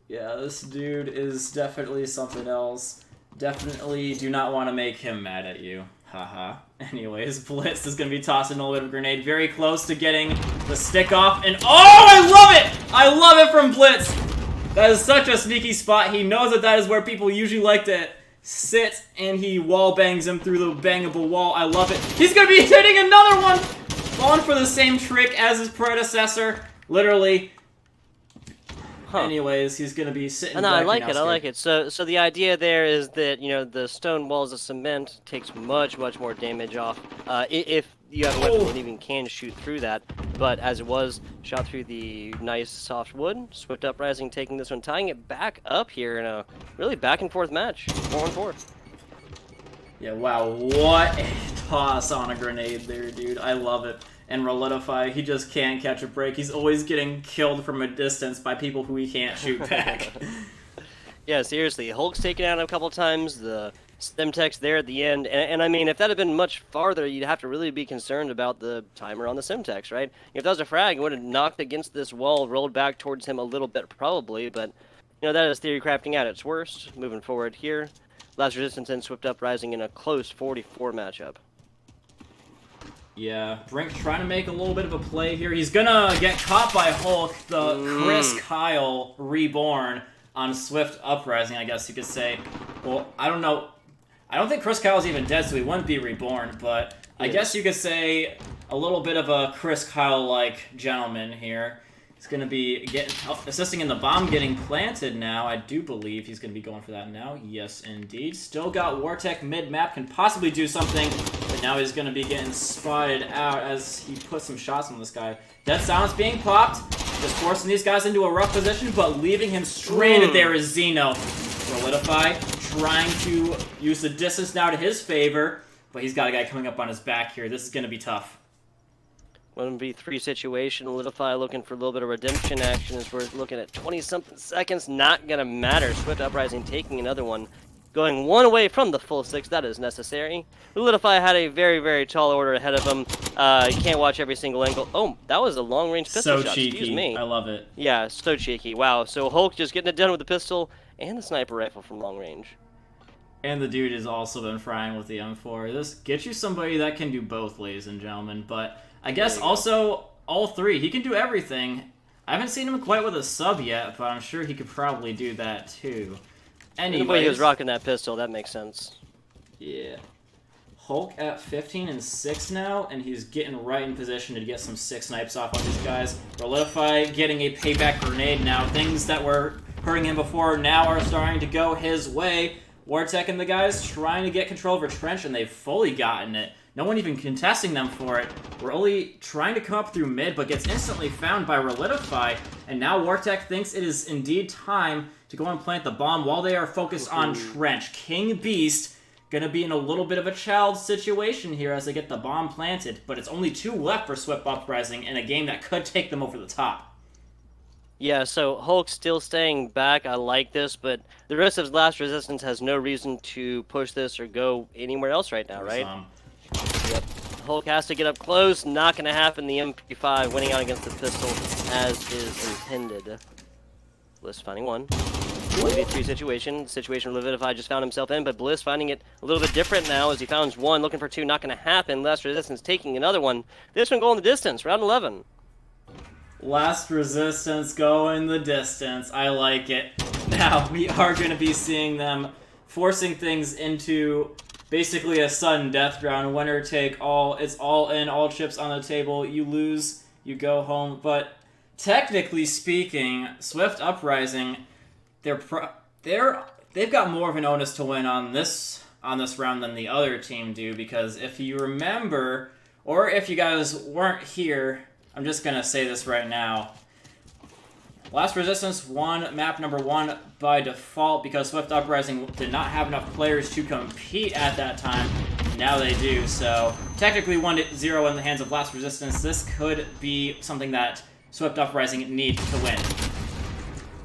Yeah, this dude is definitely something else. Definitely do not want to make him mad at you. Haha. Anyways, Blitz is going to be tossing a little bit of grenade. Very close to getting the stick off. And oh, I love it! I love it from Blitz! That is such a sneaky spot. He knows that is where people usually like to sit, and he wall bangs him through the bangable wall. I love it. He's going to be hitting another one! Falling for the same trick as his predecessor. Literally. Anyways, he's going to be sitting back. I like it. So the idea there is that, the stone walls of cement takes much more damage off if you have a weapon that even can shoot through that. But as it was, shot through the nice soft wood, Swift Uprising taking this one, tying it back up here in a really back and forth match, 4-4. Yeah, wow, what a toss on a grenade there, dude. I love it. And Relidify, he just can't catch a break. He's always getting killed from a distance by people who he can't shoot back. Yeah, seriously, Hulk's taken out a couple times, the Semtex there at the end, and I mean, if that had been much farther, you'd have to really be concerned about the timer on the Semtex, right? If that was a frag, it would have knocked against this wall, rolled back towards him a little bit probably, but, that is theory crafting at its worst. Moving forward here, Last Resistance and Swift Uprising in a close 44 matchup. Yeah, Brink trying to make a little bit of a play here. He's gonna get caught by Hulk, the Chris Kyle reborn on Swift Uprising, I guess you could say. Well, I don't know. I don't think Chris Kyle's even dead, so he wouldn't be reborn, but I guess you could say a little bit of a Chris Kyle-like gentleman here. He's going to be assisting in the bomb getting planted now. I do believe he's going to be going for that now. Yes, indeed. Still got Wartech mid-map, can possibly do something, but now he's going to be getting spotted out as he puts some shots on this guy. Dead Silence being popped, just forcing these guys into a rough position, but leaving him stranded there is Xeno. Relidify trying to use the distance now to his favor, but he's got a guy coming up on his back here. This is going to be tough. 1v3 situation. Solidify looking for a little bit of redemption action as we're looking at 20-something seconds. Not going to matter. Swift Uprising taking another one. Going one away from the full 6. That is necessary. Solidify had a very, very tall order ahead of him. You can't watch every single angle. Oh, that was a long-range pistol So shot. cheeky. Excuse me. I love it. Yeah, so cheeky. Wow. So Hulk just getting it done with the pistol and the sniper rifle from long range. And the dude has also been frying with the M4. This gets you somebody that can do both, ladies and gentlemen. But I guess also all three. He can do everything. I haven't seen him quite with a sub yet, but I'm sure he could probably do that too. The way he was rocking that pistol, that makes sense. Yeah. Hulk at 15 and 6 now, and he's getting right in position to get some 6 snipes off on these guys. Solidify getting a payback grenade now. Things that were hurting him before now are starting to go his way. Wartech and the guys trying to get control of a trench, and they've fully gotten it. No one even contesting them for it. We're only trying to come up through mid, but gets instantly found by Relidify, and now Wartech thinks it is indeed time to go and plant the bomb while they are focused on trench. King Beast gonna be in a little bit of a child situation here as they get the bomb planted, but it's only 2 left for Swift Uprising in a game that could take them over the top. Yeah, so Hulk still staying back. I like this, but the rest of his last resistance has no reason to push this or go anywhere else right now, right? Yep. Hulk has to get up close. Not going to happen. The MP5 winning out against the pistol as is intended. Bliss finding one. 1v3 situation. Situation Lividify just found himself in, but Bliss finding it a little bit different now as he found one. Looking for 2. Not going to happen. Last resistance taking another one. This one going the distance. Round 11. Last resistance going the distance. I like it. Now, we are going to be seeing them forcing things into basically a sudden death round. Winner take all. It's all in, all chips on the table. You lose, you go home. But technically speaking, Swift Uprising, they've got more of an onus to win on this round than the other team do, because if you remember, or if you guys weren't here, I'm just gonna say this right now. Last Resistance won map number 1 by default because Swift Uprising did not have enough players to compete at that time. Now they do, so technically 1-0 in the hands of Last Resistance. This could be something that Swift Uprising need to win.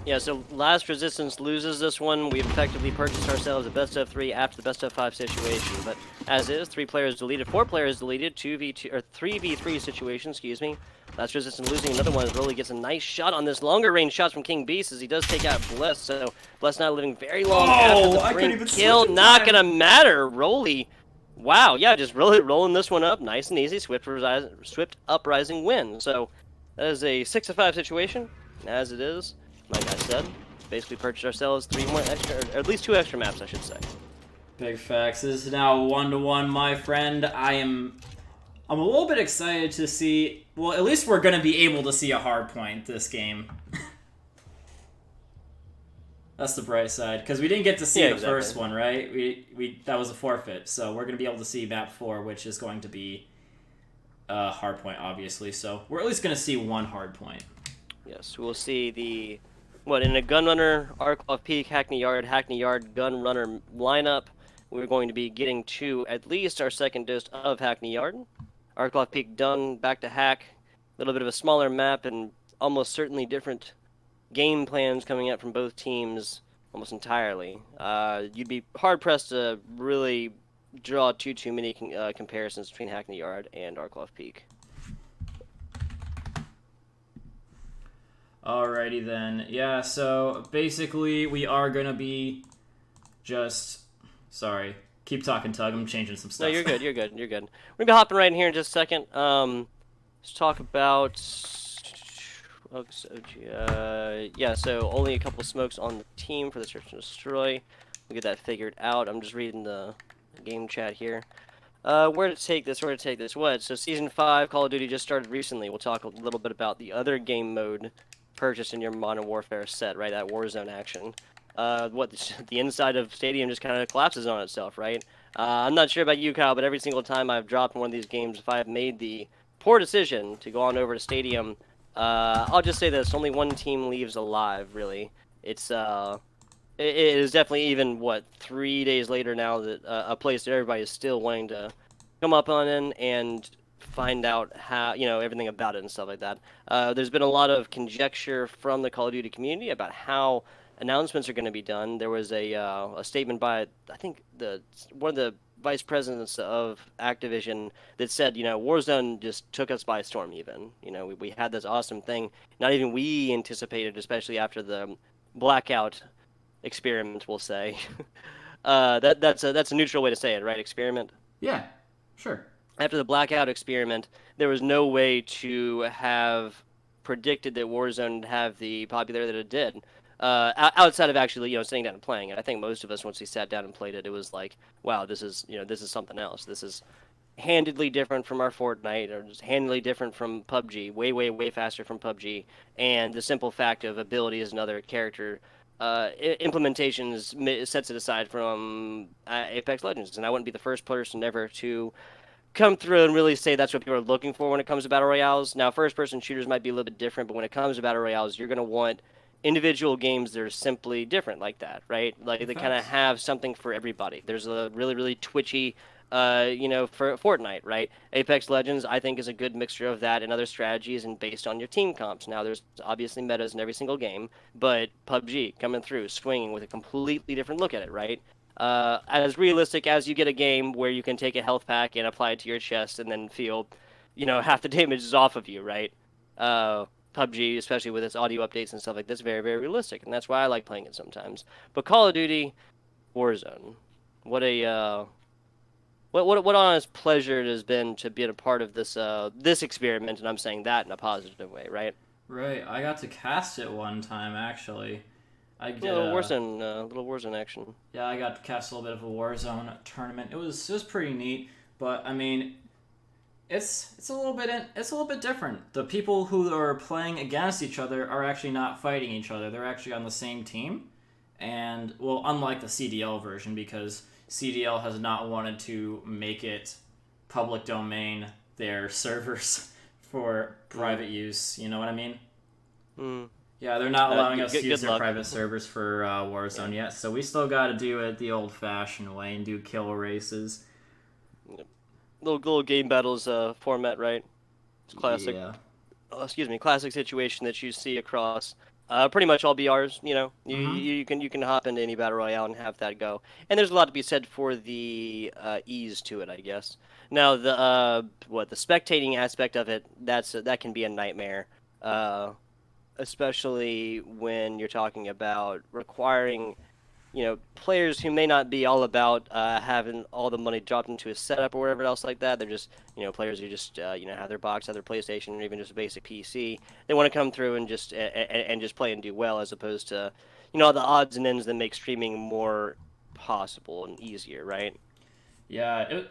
Yeah, so Last Resistance loses this one. We've effectively purchased ourselves a best of 3 after the best of 5 situation. But as is, 3 players deleted, 4 players deleted, 2v2 or 3v3 situation, excuse me. Last Resistance losing another one as Rolly gets a nice shot on this longer range shots from King Beast as he does take out Bliss. So Bliss not living very long after the brink kill. Not gonna matter. Rolly, wow, yeah, just really rolling this one up, nice and easy. Swift Uprising win. So that is a 6-5 situation, as it is. Like I said, basically purchased ourselves 3 more extra, or at least 2 extra maps, I should say. Big facts. This is now 1-1, my friend. I'm a little bit excited to see. Well, at least we're gonna be able to see a hard point this game. That's the bright side, because we didn't get to see the first one, right? We that was a forfeit, so we're gonna be able to see map 4, which is going to be a hard point, obviously. So we're at least gonna see one hard point. Yes, we'll see the. In a Gunrunner, Arcloth Peak, Hackney Yard, Gunrunner lineup, we're going to be getting to at least our second dose of Hackney Yard. Arcloth Peak done, back to Hack. A little bit of a smaller map and almost certainly different game plans coming out from both teams almost entirely. You'd be hard-pressed to really draw too many comparisons between Hackney Yard and Arcloth Peak. Alrighty then. Yeah, so basically we are gonna be just... Sorry. Keep talking, Tug. I'm changing some stuff. No, you're good. You're good. We're gonna be hopping right in here in just a second. Let's talk about... yeah, so only a couple smokes on the team for the search and destroy. We'll get that figured out. I'm just reading the game chat here. Where to take this? What? So Season 5 Call of Duty just started recently. We'll talk a little bit about the other game mode purchased in your Modern Warfare set, right? That Warzone action. The inside of Stadium just kind of collapses on itself, right? I'm not sure about you, Kyle, but every single time I've dropped one of these games, if I've made the poor decision to go on over to Stadium, I'll just say this, only one team leaves alive, really. It is definitely even, 3 days later now that a place that everybody is still wanting to come up on in, and find out how, everything about it and stuff like that. There's been a lot of conjecture from the Call of Duty community about how announcements are going to be done. There was a statement by, I think, one of the vice presidents of Activision that said, Warzone just took us by storm. Even, we had this awesome thing. Not even we anticipated, especially after the blackout experiment. We'll say that's a neutral way to say it, right? Experiment. Yeah, sure. After the blackout experiment, there was no way to have predicted that Warzone would have the popularity that it did. Outside of actually, sitting down and playing it, I think most of us, once we sat down and played it, it was like, wow, this is something else. This is handedly different from our Fortnite, or just handedly different from PUBG. Way, way, way faster from PUBG. And the simple fact of ability as another character implementations sets it aside from Apex Legends. And I wouldn't be the first person ever to come through and really say that's what people are looking for when it comes to battle royales. Now, first-person shooters might be a little bit different, but when it comes to battle royales, you're going to want individual games that are simply different like that, right? Like they kind of have something for everybody. There's a really, really twitchy, for Fortnite, right? Apex Legends, I think, is a good mixture of that and other strategies and based on your team comps. Now, there's obviously metas in every single game, but PUBG coming through, swinging with a completely different look at it, right? As realistic as you get a game where you can take a health pack and apply it to your chest and then feel, half the damage is off of you, right? PUBG, especially with its audio updates and stuff like this, very, very realistic, and that's why I like playing it sometimes. But Call of Duty, Warzone, what a what honest pleasure it has been to be a part of this experiment, and I'm saying that in a positive way, right? Right, I got to cast it one time actually. I did little Warzone action. Yeah, I got to cast a little bit of a Warzone tournament. It was pretty neat, but I mean, it's a little bit different. The people who are playing against each other are actually not fighting each other. They're actually on the same team, and well, unlike the CDL version, because CDL has not wanted to make it public domain their servers for private use. You know what I mean? Mm. Yeah, they're not allowing us to use their luck. private servers for Warzone yet, so we still got to do it the old-fashioned way and do kill races. Little game battles format, right? It's classic. Yeah. Classic situation that you see across pretty much all BRs. You can hop into any battle royale and have that go. And there's a lot to be said for the ease to it, I guess. Now the spectating aspect of it, that can be a nightmare. Especially when you're talking about requiring, players who may not be all about having all the money dropped into a setup or whatever else like that. They're just, players who just, have their box, have their PlayStation, or even just a basic PC. They want to come through and just play and do well, as opposed to, all the odds and ends that make streaming more possible and easier, right? Yeah,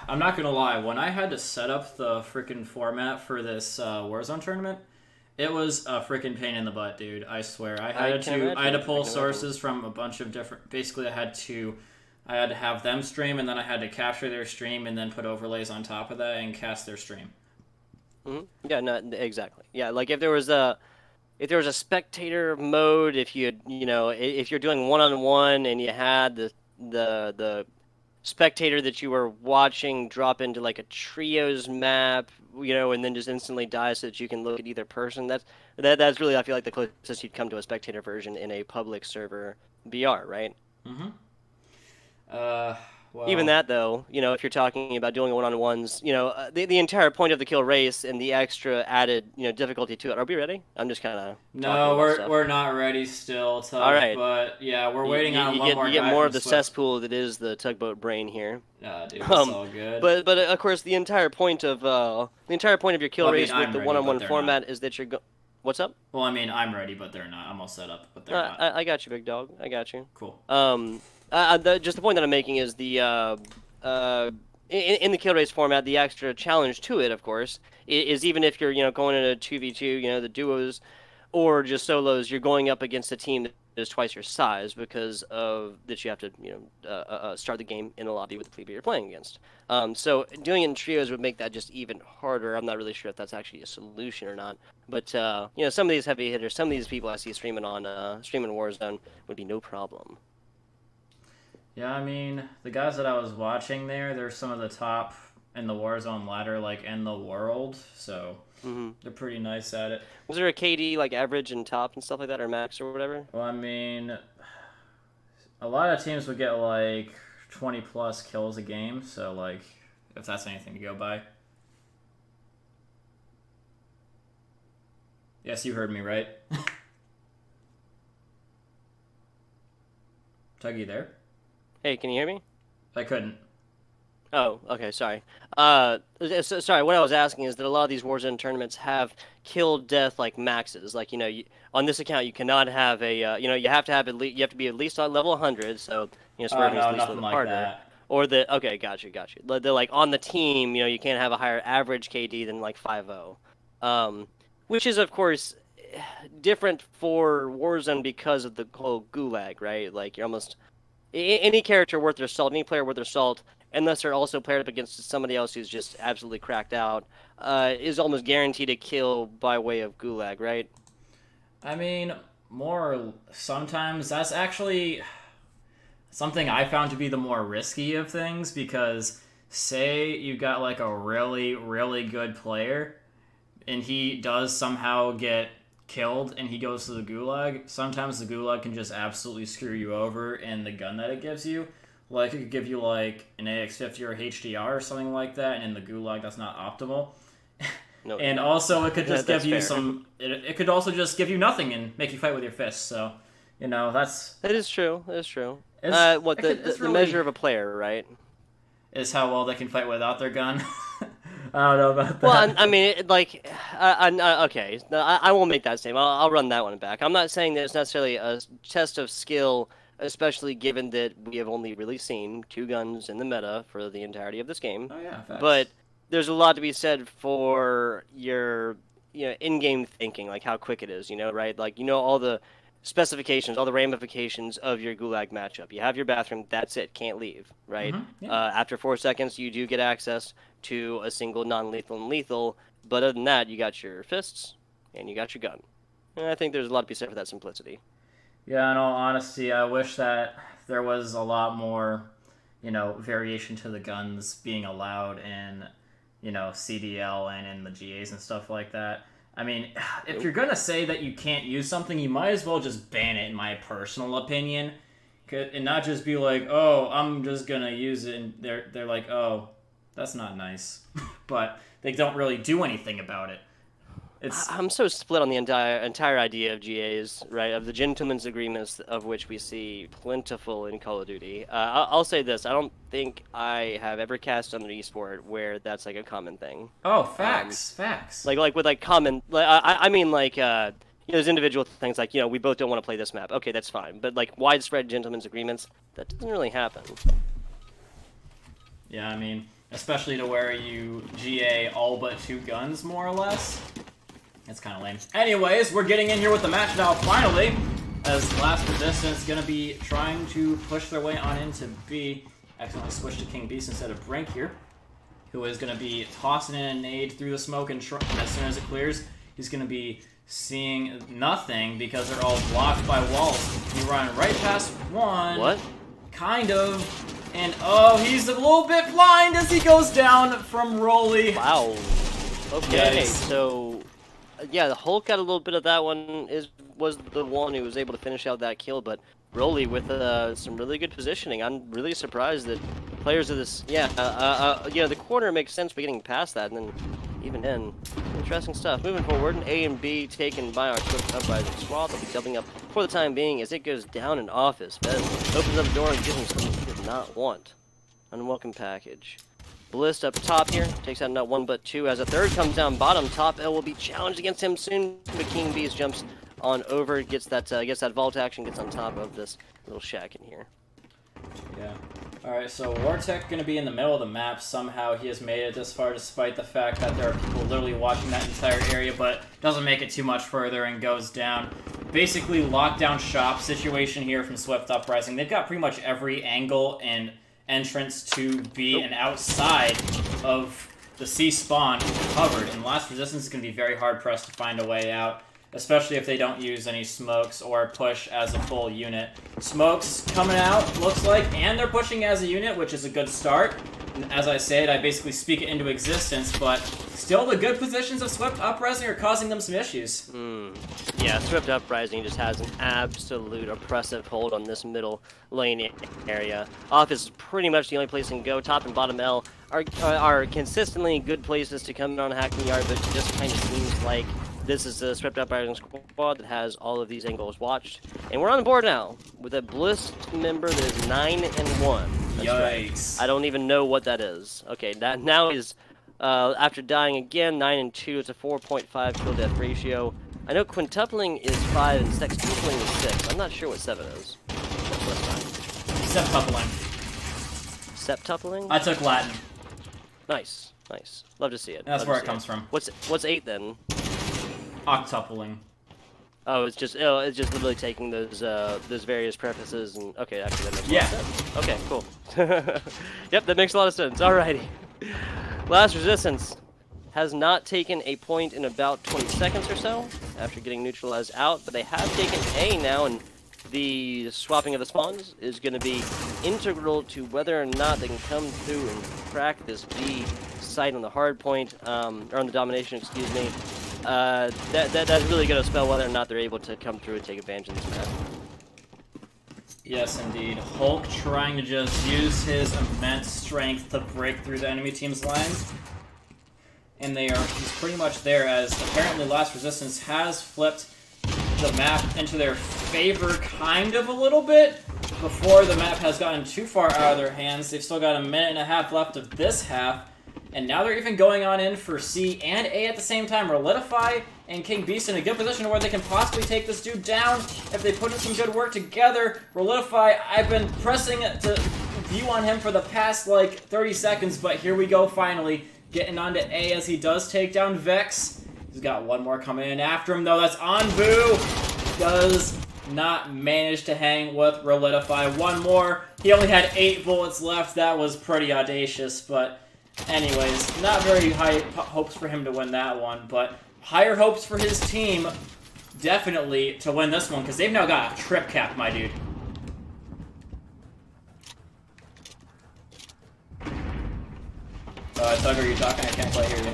I'm not gonna lie. When I had to set up the freaking format for this Warzone tournament, it was a freaking pain in the butt, dude. I swear. I had to pull sources from a bunch of different. Basically, I had to have them stream, and then I had to capture their stream, and then put overlays on top of that and cast their stream. Mm-hmm. Yeah, no, exactly. Yeah, like if there was a spectator mode, if you had, if you're doing one-on-one and you had the spectator that you were watching drop into like a trios map, and then just instantly die so that you can look at either person. That's really, I feel like, the closest you'd come to a spectator version in a public server BR, right? Mm-hmm. Well, even that, though, if you're talking about doing one-on-ones, the entire point of the kill race and the extra added, difficulty to it. Are we ready? I'm just kind of no, we're not ready still. All right, but yeah, we're waiting on one more. You get more of the cesspool that is the tugboat brain here. Dude, it's all good. But of course, the entire point of your kill race with the one-on-one format is that you're What's up? Well, I mean, I'm ready, but they're not. I'm all set up, but they're not. I got you, big dog. I got you. Cool. Just the point that I'm making is the in the kill race format, the extra challenge to it, of course, is even if you're going in a 2v2, the duos, or just solos, you're going up against a team that is twice your size because of that you have to start the game in a lobby with the people you're playing against. So doing it in trios would make that just even harder. I'm not really sure if that's actually a solution or not. But some of these heavy hitters, some of these people I see streaming Warzone would be no problem. Yeah, I mean, the guys that I was watching they're some of the top in the Warzone ladder, like, in the world, so they're pretty nice at it. Was there a KD, like, average and top and stuff like that, or max or whatever? Well, I mean, a lot of teams would get, like, 20-plus kills a game, so, like, if that's anything to go by. Yes, you heard me, right? Tuggy there? Hey, can you hear me? I couldn't. Oh, okay, sorry. Sorry, what I was asking is that a lot of these Warzone tournaments have kill death like maxes. Like, you know, on this account you cannot have a, you know, you have to have you have to be at least on level 100, so, you know, swerving is at least a nothing little like harder. that. Or okay, got you. They're like on the team, you know, you can't have a higher average KD than like 5-0. Which is, of course, different for Warzone because of the whole gulag, right? Like, you're almost any character worth their salt, any player worth their salt, unless they're also paired up against somebody else who's just absolutely cracked out, is almost guaranteed a kill by way of gulag, right? I mean, sometimes that's actually something I found to be the more risky of things, because say you got like a really, really good player and he does somehow get killed and he goes to the gulag, sometimes the gulag can just absolutely screw you over in the gun that it gives you. Like, it could give you like an AX50 or a HDR or something like that, and in the gulag that's not optimal. No, and also it could just give you fair. it could also just give you nothing and make you fight with your fists, so, you know, that is true. That is true. It's- What the really- measure of a player, right? is how well they can fight without their gun. I don't know about that. Well, I mean, okay, I won't make that statement. I'll run that one back. I'm not saying that it's necessarily a test of skill, especially given that we have only really seen 2 guns in the meta for the entirety of this game. Oh yeah, facts. But there's a lot to be said for your, you know, in-game thinking, like how quick it is, you know, right? Like, you know, all the specifications, all the ramifications of your gulag matchup. You have your bathroom, that's it, can't leave, right? Yeah. After 4 seconds, you do get access to a single non-lethal and lethal, but other than that, you got your fists and you got your gun. And I think there's a lot to be said for that simplicity. Yeah, in all honesty, I wish that there was a lot more, you know, variation to the guns being allowed in, you know, CDL and in the GAs and stuff like that. I mean, if you're going to say that you can't use something, you might as well just ban it, in my personal opinion. And not just be like, oh, I'm just going to use it, and they're like, oh, that's not nice. But they don't really do anything about it. I'm so split on the entire idea of GAs, right? Of the gentlemen's agreements, of which we see plentiful in Call of Duty. I'll say this: I don't think I have ever cast on an esport where that's like a common thing. Oh, facts. Like with like common, like I mean like you know, there's individual things like, you know, we both don't want to play this map. Okay, that's fine. But like widespread gentlemen's agreements, that doesn't really happen. Yeah, I mean, especially to where you GA all but 2 guns, more or less. It's kind of lame. Anyways, we're getting in here with the match now, finally, as Last Resistance going to be trying to push their way on into B. Accidentally switched to King Beast instead of Brink here, who is going to be tossing in a nade through the smoke, and as soon as it clears, he's going to be seeing nothing because they're all blocked by walls. He run right past one. What? Kind of. And, oh, he's a little bit blind as he goes down from Rolly. Wow. Okay, Yikes. so yeah, the Hulk got a little bit of that one. Was the one who was able to finish out that kill, but Rolly with some really good positioning. I'm really surprised that players of this, you know, the corner makes sense for getting past that, and then even in, interesting stuff. Moving forward, A and B taken by our Swift Uprising squad. They'll be doubling up for the time being as it goes down in office. Fez opens up the door and gives him something he did not want. Unwelcome package. Bliss up top here, takes out not 1 but 2 as a third comes down bottom. Top L will be challenged against him soon, but King Beast jumps on over, gets that vault action, gets on top of this little shack in here. Yeah. Alright, so Wartech gonna be in the middle of the map. Somehow he has made it this far despite the fact that there are people literally watching that entire area, but doesn't make it too much further and goes down. Basically lockdown shop situation here from Swift Uprising. They've got pretty much every angle and entrance to B and outside of the C spawn covered, and Last Resistance is going to be very hard pressed to find a way out, especially if they don't use any smokes or push as a full unit. Smokes coming out, looks like, and they're pushing as a unit, which is a good start. As I say it, I basically speak it into existence, but still the good positions of Swift Uprising are causing them some issues. Yeah, Swift Uprising just has an absolute oppressive hold on this middle lane area. Off is pretty much the only place in go. Top and bottom L are consistently good places to come in on Hackney Yard, but it just kind of seems like this is the Swift Uprising squad that has all of these angles watched. And we're on the board now with a Bliss member that is 9-1. That's Yikes. right. I don't even know what that is. Okay, that now is, after dying again, 9-2. It's a 4.5 kill death ratio. I know quintupling is 5 and sextupling is 6. I'm not sure what 7 is. Septupling. Septupling? I took Latin. Nice, nice. Love to see it. That's Love where to it see comes from. What's 8 then? Octupling. Oh, it's just literally taking those various prefaces and okay, actually that makes a lot of sense. Okay, cool. Yep, that makes a lot of sense. Alrighty. Last Resistance has not taken a point in about 20 seconds or so after getting neutralized out, but they have taken A now, and the swapping of the spawns is going to be integral to whether or not they can come through and crack this B site on the hard point, or on the domination, excuse me. That's really going to spell whether or not they're able to come through and take advantage of this map. Yes, indeed. Hulk trying to just use his immense strength to break through the enemy team's lines. And he's pretty much there, as apparently Last Resistance has flipped the map into their favor kind of a little bit before the map has gotten too far out of their hands. They've still got a minute and a half left of this half, and now they're even going on in for C and A at the same time. Relidify and King Beast in a good position where they can possibly take this dude down if they put in some good work together. Relidify, I've been pressing to view on him for the past like 30 seconds, but here we go finally. Getting onto A as he does take down Vex. He's got one more coming in after him, though. That's Anbu. Does not manage to hang with Relidify. One more. He only had 8 bullets left. That was pretty audacious, but anyways, not very high hopes for him to win that one, but higher hopes for his team, definitely, to win this one, because they've now got a trip cap, my dude. Doug, are you talking? I can't quite hear you.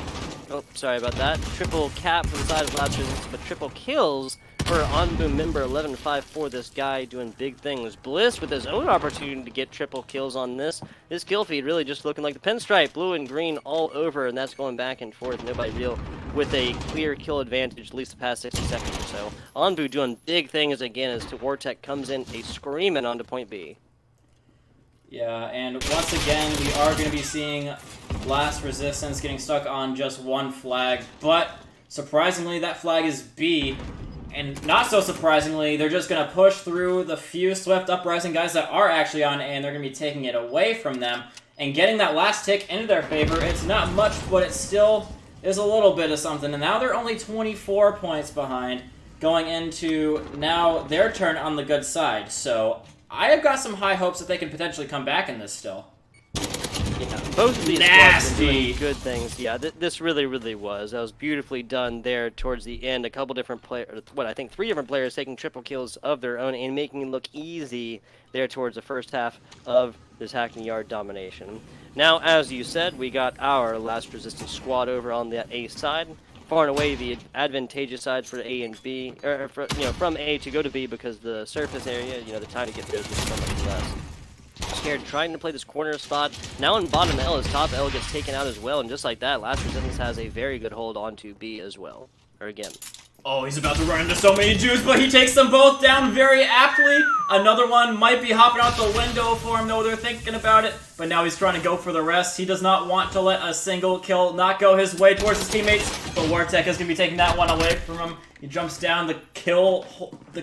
Oh, sorry about that. Triple cap from the side of Last Resistance, but triple kills for Onboom member 11-5 for this guy doing big things. Bliss with his own opportunity to get triple kills on this. This kill feed really just looking like the pinstripe, blue and green all over, and that's going back and forth. Nobody real with a clear kill advantage, at least the past 60 seconds or so. Onbu doing big things again as Wartech comes in a screaming onto point B. Yeah, and once again, we are going to be seeing Last Resistance getting stuck on just one flag, but surprisingly, that flag is B, and not so surprisingly, they're just going to push through the few Swift Uprising guys that are actually on A, and they're going to be taking it away from them, and getting that last tick into their favor. It's not much, but it still is a little bit of something, and now they're only 24 points behind, going into now their turn on the good side, so I have got some high hopes that they can potentially come back in this still. Yeah, both of these squads are doing good things. Yeah, this really, really was. That was beautifully done there towards the end. A couple different players, I think 3 different players taking triple kills of their own and making it look easy there towards the first half of this Hackney Yard domination. Now, as you said, we got our Last Resistance squad over on the A side. Far and away the advantageous sides for A and B, or for, from A to go to B, because the surface area, the time to get there is just so much less. Scared trying to play this corner spot. Now in bottom L, his top L gets taken out as well, and just like that, Last Resistance has a very good hold onto B as well. Or again. Oh, he's about to run into so many Jews, but he takes them both down very aptly. Another one might be hopping out the window for him, though they're thinking about it. But now he's trying to go for the rest. He does not want to let a single kill not go his way towards his teammates. But Wartech is going to be taking that one away from him. He jumps down. The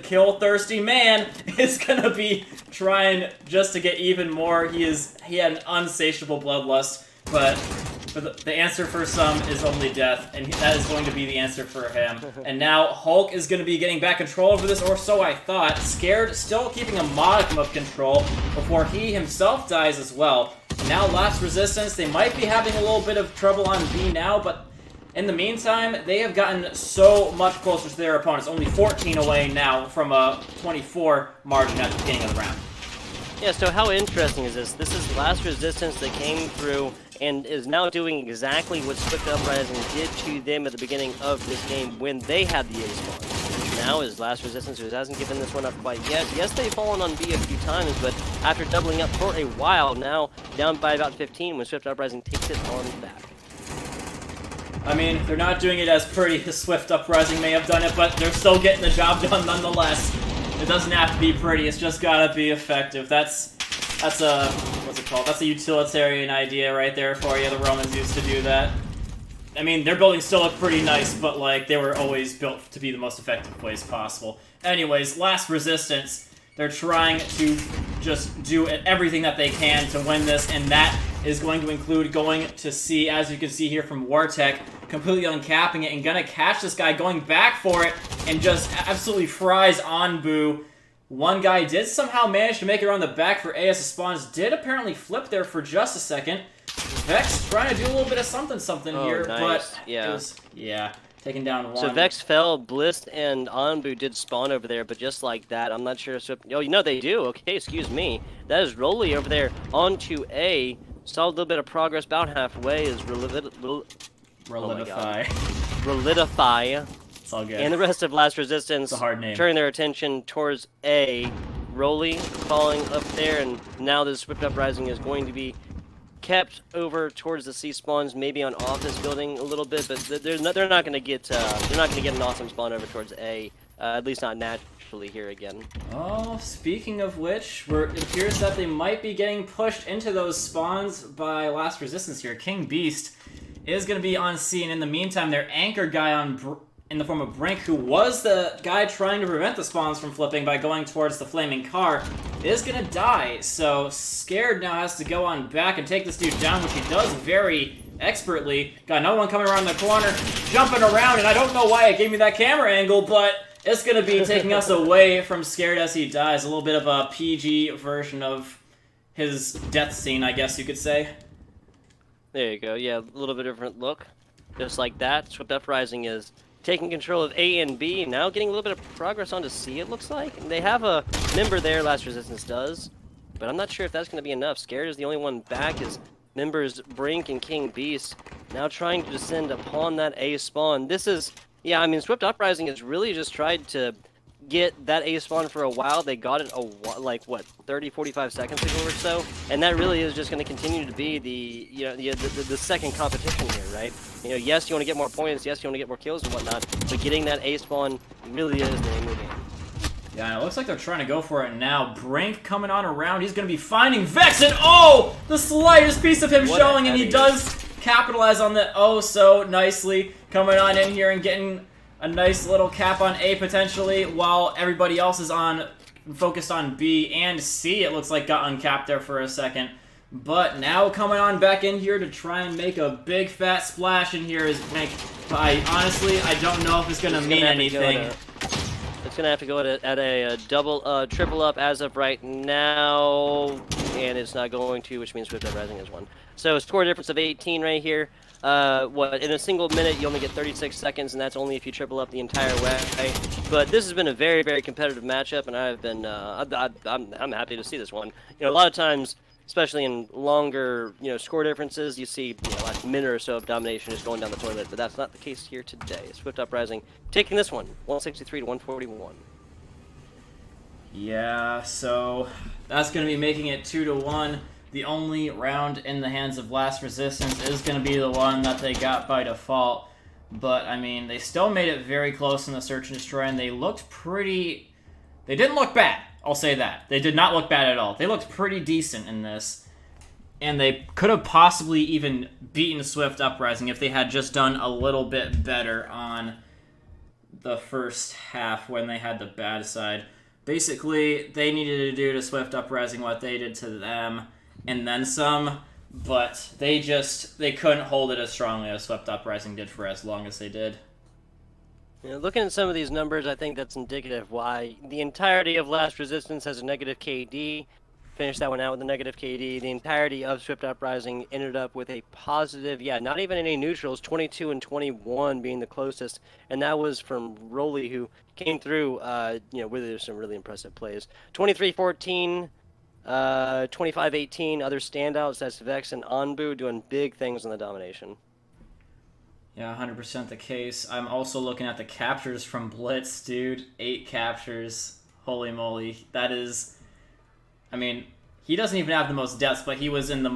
kill-thirsty man is going to be trying just to get even more. He had an unsatiable bloodlust, but the answer for some is only death, and that is going to be the answer for him. And now Hulk is going to be getting back control over this, or so I thought. Scared, still keeping a modicum of control before he himself dies as well. Now Last Resistance, they might be having a little bit of trouble on B now, but in the meantime, they have gotten so much closer to their opponents. Only 14 away now from a 24 margin at the beginning of the round. Yeah, so how interesting is this? This is Last Resistance that came through and is now doing exactly what Swift Uprising did to them at the beginning of this game when they had the A spawn. Now is Last Resistance, who hasn't given this one up quite yet. Yes, they've fallen on B a few times, but after doubling up for a while, now down by about 15 when Swift Uprising takes it on back. I mean, they're not doing it as pretty as Swift Uprising may have done it, but they're still getting the job done nonetheless. It doesn't have to be pretty, it's just gotta be effective. That's a, what's it called? That's a utilitarian idea right there for you. The Romans used to do that. I mean, their buildings still look pretty nice, but like, they were always built to be the most effective place possible. Anyways, Last Resistance, they're trying to just do everything that they can to win this, and that is going to include going to C, as you can see here from Wartech, completely uncapping it and gonna catch this guy going back for it and just absolutely fries Anbu. One guy did somehow manage to make it around the back for A as the spawns did apparently flip there for just a second. Vex trying to do a little bit of something here, nice. but yeah. it was, taking down one. So Vex fell, Bliss and Anbu did spawn over there, but just like that, I'm not sure. Oh, you know they do. Okay, excuse me. That is Rolly over there onto A. Saw a little bit of progress about halfway is Relidify. Relidify. It's all good. And the rest of Last Resistance It's a hard name. turning their attention towards A. Rolly falling up there, and now this Swift Uprising is going to be kept over towards the C spawns, maybe on Office Building a little bit, but they're not going to get an awesome spawn over towards A, at least not naturally here again. Oh, speaking of which, it appears that they might be getting pushed into those spawns by Last Resistance here. King Beast is going to be on C, and in the meantime, their anchor guy in the form of Brink, who was the guy trying to prevent the spawns from flipping by going towards the flaming car, is gonna die. So Scared now has to go on back and take this dude down, which he does very expertly. Got another one coming around the corner, jumping around, and I don't know why it gave me that camera angle, but it's gonna be taking us away from Scared as he dies. A little bit of a PG version of his death scene, I guess you could say. There you go. Yeah, a little bit different look. Just like that, Swift Uprising is taking control of A and B, now getting a little bit of progress onto C, it looks like. And they have a member there, Last Resistance does, but I'm not sure if that's going to be enough. Scared is the only one back as members Brink and King Beast now trying to descend upon that A spawn. This is, yeah, I mean, Swift Uprising has really just tried to get that A spawn for a while. They got it like what, 30-45 seconds ago or so, and that really is just going to continue to be the second competition here, right? You know, yes, you want to get more points, yes, you want to get more kills and whatnot, but getting that A spawn really is the name of the game. Yeah, it looks like they're trying to go for it now. Brink coming on around, he's going to be finding Vex, and oh, the slightest piece of him showing, and he does capitalize on that oh so nicely, coming on in here and getting a nice little cap on A potentially, while everybody else is focused on B and C. It looks like got uncapped there for a second. But now coming on back in here to try and make a big fat splash in here is Brink. But I don't know if it's going to mean anything. It's going to have to go at a triple up as of right now, and it's not going to, which means Swift Uprising has won. So score difference of 18 right here. In a single minute you only get 36 seconds, and that's only if you triple up the entire way. But this has been a very, very competitive matchup, and I've been I'm happy to see this one. You know, a lot of times, especially in longer score differences, you see like a minute or so of domination just going down the toilet, but that's not the case here today. Swift Uprising taking this one 163 to 141. Yeah, so that's going to be making it 2-1. The only round in the hands of Last Resistance is going to be the one that they got by default. But, I mean, they still made it very close in the Search and Destroy, and they looked pretty... They didn't look bad, I'll say that. They did not look bad at all. They looked pretty decent in this. And they could have possibly even beaten Swift Uprising if they had just done a little bit better on the first half when they had the bad side. Basically, they needed to do to Swift Uprising what they did to them, and then some, but they couldn't hold it as strongly as Swift Uprising did for as long as they did. You know, looking at some of these numbers, I think that's indicative why the entirety of Last Resistance has a negative KD. Finished that one out with a negative KD. The entirety of Swift Uprising ended up with a positive, not even any neutrals, 22 and 21 being the closest, and that was from Rolly, who came through, with some really impressive plays. 23-14. 25-18, other standouts, that's Vex and Anbu doing big things in the domination. Yeah, 100% the case. I'm also looking at the captures from Blitz, dude. 8 captures. Holy moly. That is... I mean, he doesn't even have the most deaths, but he was in the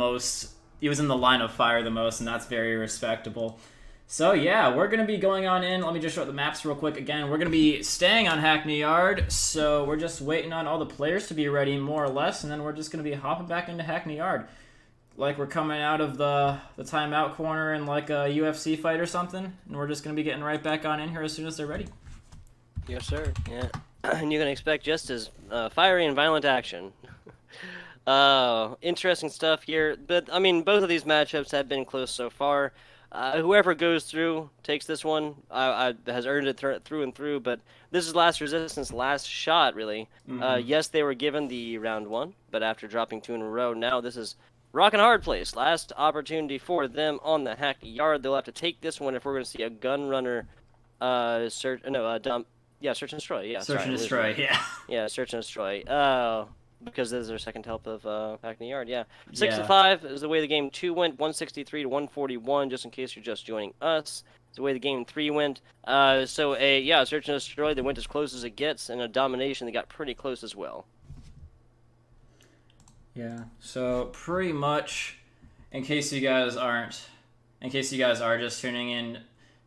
line of fire the most, and that's very respectable. So yeah, we're going to be going on in. Let me just show the maps real quick again. We're going to be staying on Hackney Yard, so we're just waiting on all the players to be ready, more or less, and then we're just going to be hopping back into Hackney Yard. Like we're coming out of the timeout corner in like a UFC fight or something, and we're just going to be getting right back on in here as soon as they're ready. Yes, sir. Yeah. And you can expect just as fiery and violent action. Interesting stuff here. But, I mean, both of these matchups have been close so far. Whoever goes through takes this one has earned it through and through, but this is Last Resistance last shot, really. Yes, they were given the round 1, but after dropping 2 in a row, now this is rock and hard place. Last opportunity for them on the Hackney Yard. They'll have to take this one if we're going to see a gun runner search and destroy. Yeah, search and destroy. Yeah. Yeah, search and destroy. Because this is their second help of Hackney Yard, yeah. 6-5 is the way the game 2 went, 163 to 141, just in case you're just joining us. It's the way the game 3 went. So search and destroy, they went as close as it gets, and a domination, they got pretty close as well. Yeah, so pretty much, in case you guys are just tuning in,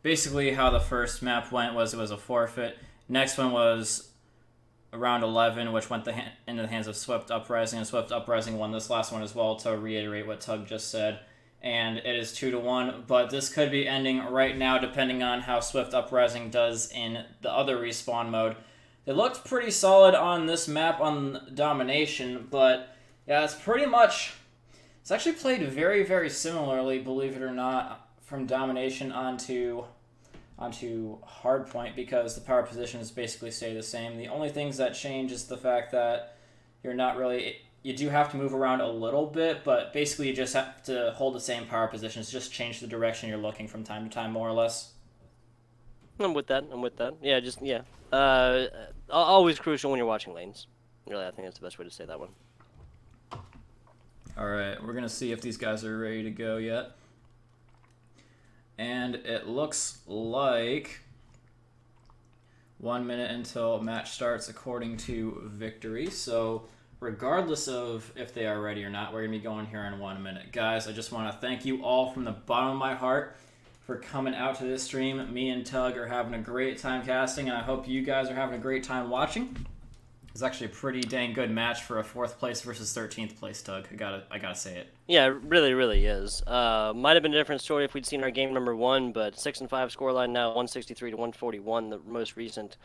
basically how the first map went was it was a forfeit. Next one was round 11, which went into the hands of Swift Uprising, and Swift Uprising won this last one as well, to reiterate what Tug just said. And it is 2-1, but this could be ending right now depending on how Swift Uprising does in the other respawn mode. It looked pretty solid on this map on domination, but yeah, it's actually played very, very similarly, believe it or not, from domination onto hardpoint, because the power positions basically stay the same. The only things that change is the fact that you do have to move around a little bit, but basically you just have to hold the same power positions, just change the direction you're looking from time to time, more or less. I'm with that. Yeah, always crucial when you're watching lanes. Really, I think that's the best way to say that one. Alright, we're going to see if these guys are ready to go yet. And it looks like 1 minute until match starts according to Victory. So regardless of if they are ready or not, we're going to be going here in 1 minute. Guys, I just want to thank you all from the bottom of my heart for coming out to this stream. Me and Tug are having a great time casting, and I hope you guys are having a great time watching. It's actually a pretty dang good match for a 4th place versus 13th place, Tug. I gotta say it. Yeah, it really, really is. Might have been a different story if we'd seen our game number 1, but 6-5 scoreline now, 163 to 141, the most recent.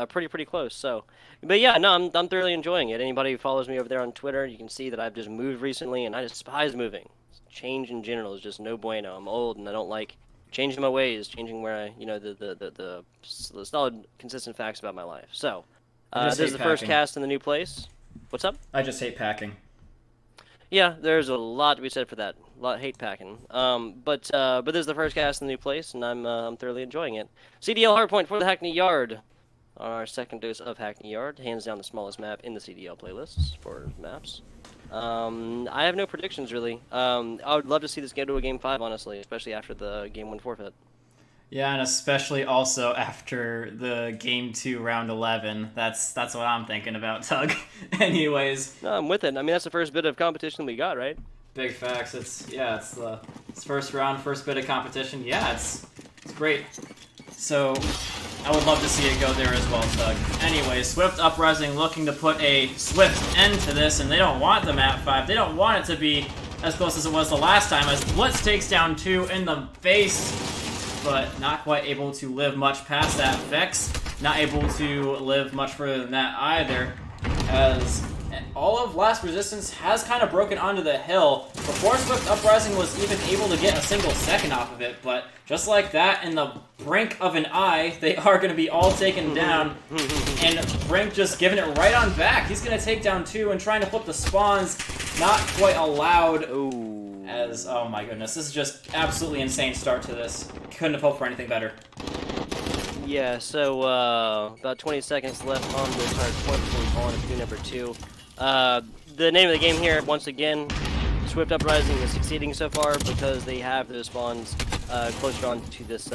Pretty close. So, but yeah, no, I'm thoroughly enjoying it. Anybody who follows me over there on Twitter, you can see that I've just moved recently, and I despise moving. Change in general is just no bueno. I'm old, and I don't like changing my ways, changing where I, the solid, consistent facts about my life. So. This is the first cast in the new place. What's up? I just hate packing. Yeah, there's a lot to be said for that. A lot of hate packing. But this is the first cast in the new place, and I'm thoroughly enjoying it. CDL hardpoint for the Hackney Yard. Our second dose of Hackney Yard, hands down the smallest map in the CDL playlists for maps. I have no predictions really. I would love to see this go to a game 5, honestly, especially after the game 1 forfeit. Yeah, and especially also after the Game 2 Round 11. That's what I'm thinking about, Tug. Anyways. No, I'm with it. I mean, that's the first bit of competition we got, right? Big facts. It's first round, first bit of competition. Yeah, it's great. So, I would love to see it go there as well, Tug. Anyways, Swift Uprising looking to put a swift end to this, and they don't want the map 5. They don't want it to be as close as it was the last time, as Blitz takes down 2 in the face. But not quite able to live much past that. Vex not able to live much further than that either, as all of Last Resistance has kind of broken onto the hill before Swift Uprising was even able to get a single second off of it. But just like that, in the brink of an eye, they are going to be all taken down, and Brink just giving it right on back. He's going to take down 2 and trying to flip the spawns. Not quite allowed. Ooh. As, oh my goodness, this is just absolutely insane start to this. Couldn't have hoped for anything better. Yeah, so about 20 seconds left on this hard point before we call in a Q number 2. The name of the game here, once again, Swift Uprising is succeeding so far because they have those spawns closer on to this,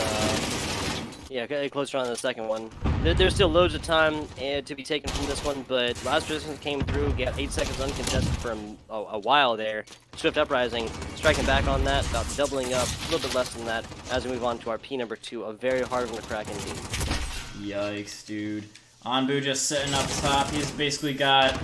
closer on to the second one. There's still loads of time to be taken from this one, but Last Resistance came through, got 8 seconds uncontested for a while there. Swift Uprising striking back on that, about doubling up, a little bit less than that, as we move on to our P number 2, a very hard one to crack indeed. Yikes, dude. Anbu just sitting up top. He's basically got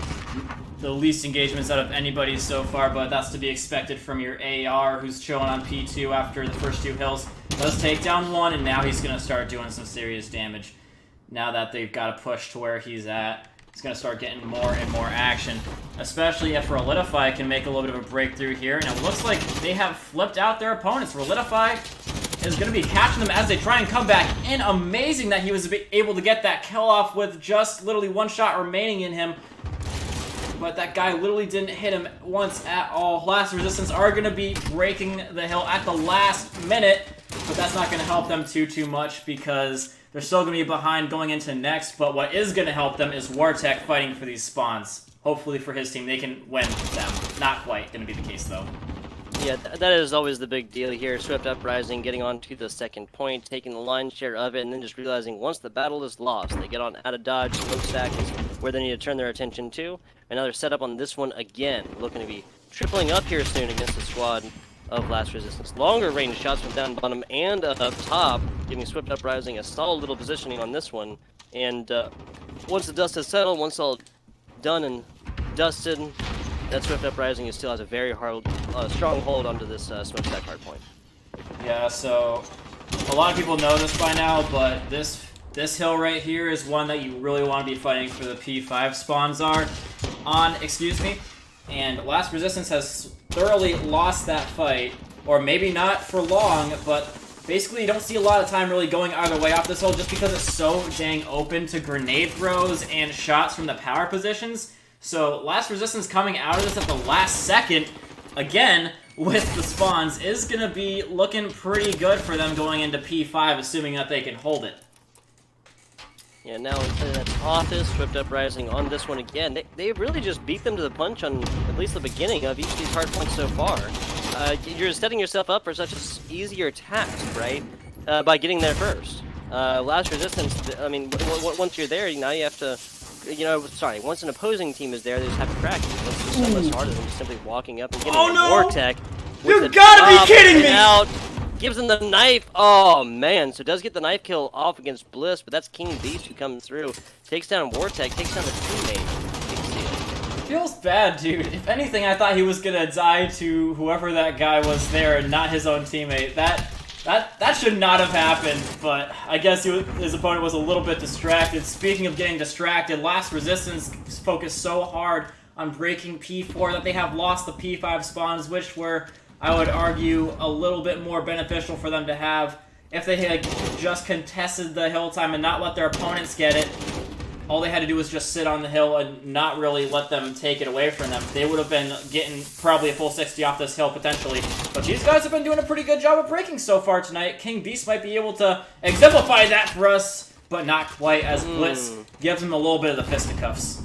the least engagements out of anybody so far, but that's to be expected from your AR, who's chilling on P2 after the first 2 hills. Does take down 1, and now he's going to start doing some serious damage. Now that they've got to push to where he's at, he's going to start getting more and more action, especially if Relidify can make a little bit of a breakthrough here, and it looks like they have flipped out their opponents. Relidify is going to be catching them as they try and come back in. Amazing that he was able to get that kill off with just literally 1 shot remaining in him. But that guy literally didn't hit him once at all. Last Resistance are going to be breaking the hill at the last minute, but that's not going to help them too much because they're still going to be behind going into next. But what is going to help them is Wartech fighting for these spawns. Hopefully for his team, they can win them. Not quite going to be the case, though. Yeah, that is always the big deal here. Swift Uprising getting on to the second point, taking the lion's share of it, and then just realizing once the battle is lost, they get on out of dodge. Smokestack is where they need to turn their attention to. Another setup on this one again, looking to be tripling up here soon against the squad of Last Resistance. Longer range shots from down bottom and up top, giving Swift Uprising a solid little positioning on this one. And once the dust has settled, once all done and dusted, that Swift Uprising still has a very strong hold onto this smokestack hardpoint. Yeah, so a lot of people know this by now, but this hill right here is one that you really want to be fighting for the P5 spawns and Last Resistance has thoroughly lost that fight, or maybe not for long, but basically you don't see a lot of time really going either way off this hill just because it's so dang open to grenade throws and shots from the power positions. So Last Resistance coming out of this at the last second, again, with the spawns, is going to be looking pretty good for them going into P5, assuming that they can hold it. Yeah, now that's Office, Swift Uprising on this one again. They really just beat them to the punch on at least the beginning of each of these hard points so far. You're setting yourself up for such an easier task, right? By getting there first. Last Resistance, I mean, once you're there, now you have to... once an opposing team is there, they just have to crack it. It's just so much harder than just simply walking up and getting Vortech. You gotta be kidding me! Out, gives him the knife. Oh, man. So does get the knife kill off against Bliss, but that's King Beast who comes through. Takes down Vortech, takes down the teammate. Big steal. Feels bad, dude. If anything, I thought he was gonna die to whoever that guy was there and not his own teammate. That should not have happened, but I guess his opponent was a little bit distracted. Speaking of getting distracted, Last Resistance focused so hard on breaking P4 that they have lost the P5 spawns, which were, I would argue, a little bit more beneficial for them to have. If they had just contested the hill time and not let their opponents get it, all they had to do was just sit on the hill and not really let them take it away from them. They would have been getting probably a full 60 off this hill, potentially. But these guys have been doing a pretty good job of breaking so far tonight. King Beast might be able to exemplify that for us, but not quite, as Blitz gives him a little bit of the fisticuffs.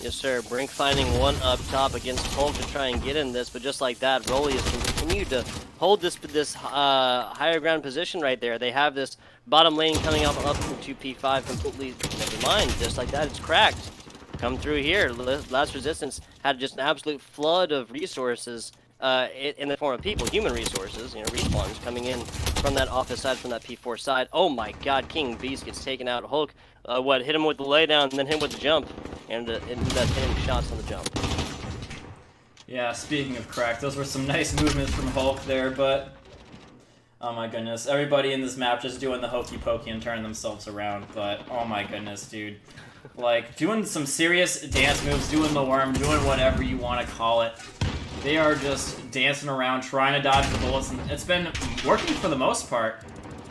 Yes, sir. Brink finding one up top against Hulk to try and get in this, but just like that, Rolly has continued to hold this higher ground position right there. They have this bottom lane coming up to P5 completely. Never mind, just like that, it's cracked. Come through here. Last Resistance had just an absolute flood of resources in the form of people, human resources, respawns coming in from that office side, from that P4 side. Oh my god, King Beast gets taken out. Hulk, hit him with the laydown and then hit him with the jump. And that's hitting shots on the jump. Yeah, speaking of crack, those were some nice movements from Hulk there, but... oh my goodness, everybody in this map just doing the hokey pokey and turning themselves around, but oh my goodness, dude. Like, doing some serious dance moves, doing the worm, doing whatever you want to call it. They are just dancing around, trying to dodge the bullets, and it's been working for the most part.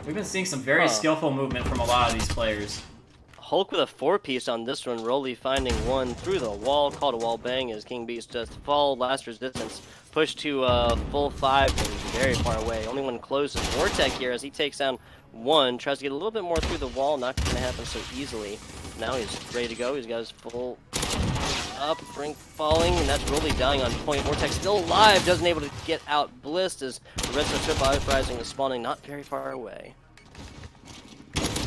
We've been seeing some very skillful movement from a lot of these players. Hulk with a 4-piece on this one, Rolly finding one through the wall, called a wall bang as King Beast just fall. Last Resistance pushed to full 5 and very far away. Only one close is Vortech here as he takes down one, tries to get a little bit more through the wall, not going to happen so easily. Now he's ready to go, he's got his full up, Brink falling, and that's really dying on point. Vortex still alive, doesn't able to get out Blissed as the rest of Swift Uprising is spawning not very far away.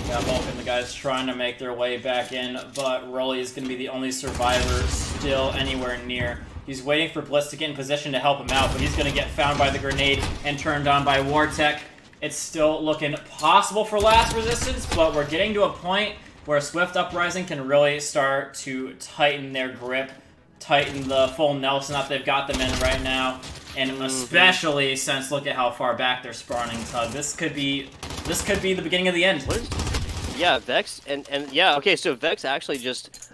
Yeah, Vulcan, the guys trying to make their way back in, but Rolly is going to be the only survivor still anywhere near. He's waiting for Bliss to get in position to help him out, but he's going to get found by the grenade and turned on by Wartech. It's still looking possible for last resistance, but we're getting to a point where Swift Uprising can really start to tighten their grip, tighten the full Nelson that they've got them in right now, and especially since look at how far back they're spawning. Tug. This could be the beginning of the end. Yeah, Vex, and yeah, okay, so Vex actually just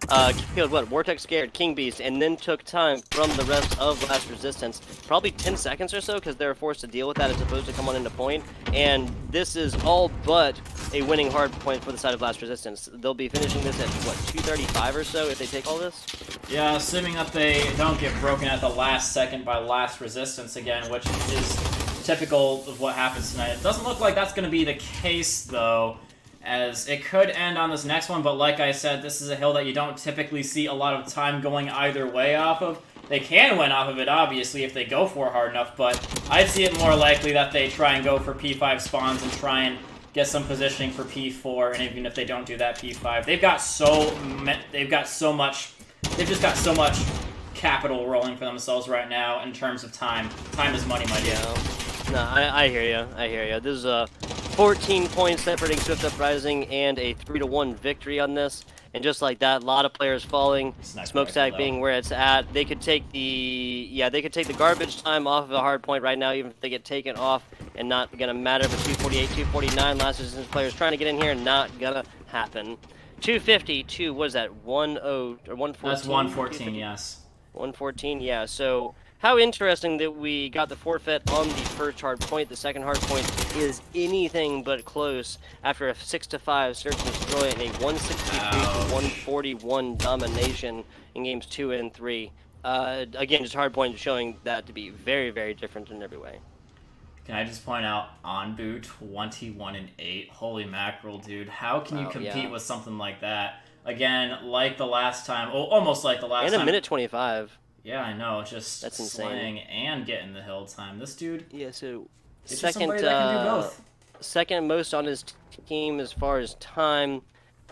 killed, what, Vortex Scared, King Beast, and then took time from the rest of Last Resistance, probably 10 seconds or so, because they were forced to deal with that as opposed to come on into point, and this is all but a winning hard point for the side of Last Resistance. They'll be finishing this at, what, 2:35 or so if they take all this? Yeah, assuming that they don't get broken at the last second by Last Resistance again, which is typical of what happens tonight. It doesn't look like that's going to be the case, though, as it could end on this next one, but like I said, this is a hill that you don't typically see a lot of time going either way off of. They can win off of it, obviously, if they go for it hard enough, but I'd see it more likely that they try and go for P5 spawns and try and get some positioning for P4, and even if they don't do that, P5. They've just got so much capital rolling for themselves right now in terms of time. Time is money, my dear. No, I hear you. I hear you. This is a 14 points separating Swift Uprising and a 3-1 victory on this. And just like that, a lot of players falling. Smokestack being where it's at. They could take the garbage time off of a hard point right now, even if they get taken off, and not gonna matter. But 248, 249, last resistance players trying to get in here, not gonna happen. 250 to what is that? 10 or 114? That's 114, yes. 114, yeah. So how interesting that we got the forfeit on the first hard point. The second hard point is anything but close after a 6-5 search and destroy and a 163-141 domination in games 2 and 3. Again, just hard point showing that to be very, very different in every way. Can I just point out, Anbu 21-8. Holy mackerel, dude! How can you compete with something like that? Again, like the last time, almost like the last time. In a minute 25. Yeah, I know. Just that's slaying insane. And getting the hill time. This dude. Yeah. So second most on his team as far as time.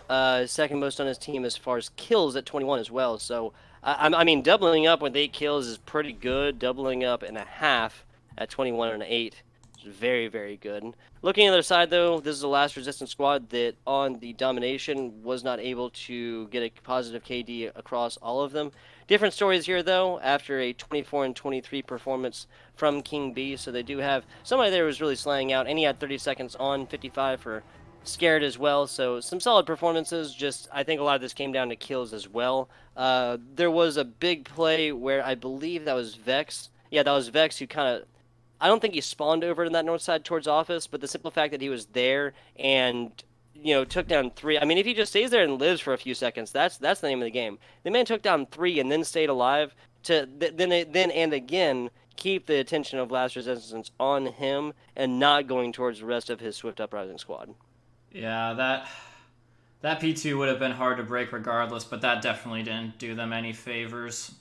Second most on his team as far as kills at 21 as well. So I mean, doubling up with 8 kills is pretty good. Doubling up and a half at 21 and 8 is very, very good. Looking at the other side, though, this is the last resistance squad that on the domination was not able to get a positive KD across all of them. Different stories here, though, after a 24 and 23 performance from King B. So they do have somebody there who was really slaying out, and he had 30 seconds on 55 for Scared as well. So some solid performances. Just I think a lot of this came down to kills as well. There was a big play where I believe that was Vex. Yeah, that was Vex who kind of, I don't think he spawned over to that north side towards office, but the simple fact that he was there and, you know, took down 3. I mean, if he just stays there and lives for a few seconds, that's the name of the game. The man took down 3 and then stayed alive to then and again keep the attention of Last Resistance on him and not going towards the rest of his Swift Uprising squad. Yeah, that P2 would have been hard to break regardless, but that definitely didn't do them any favors.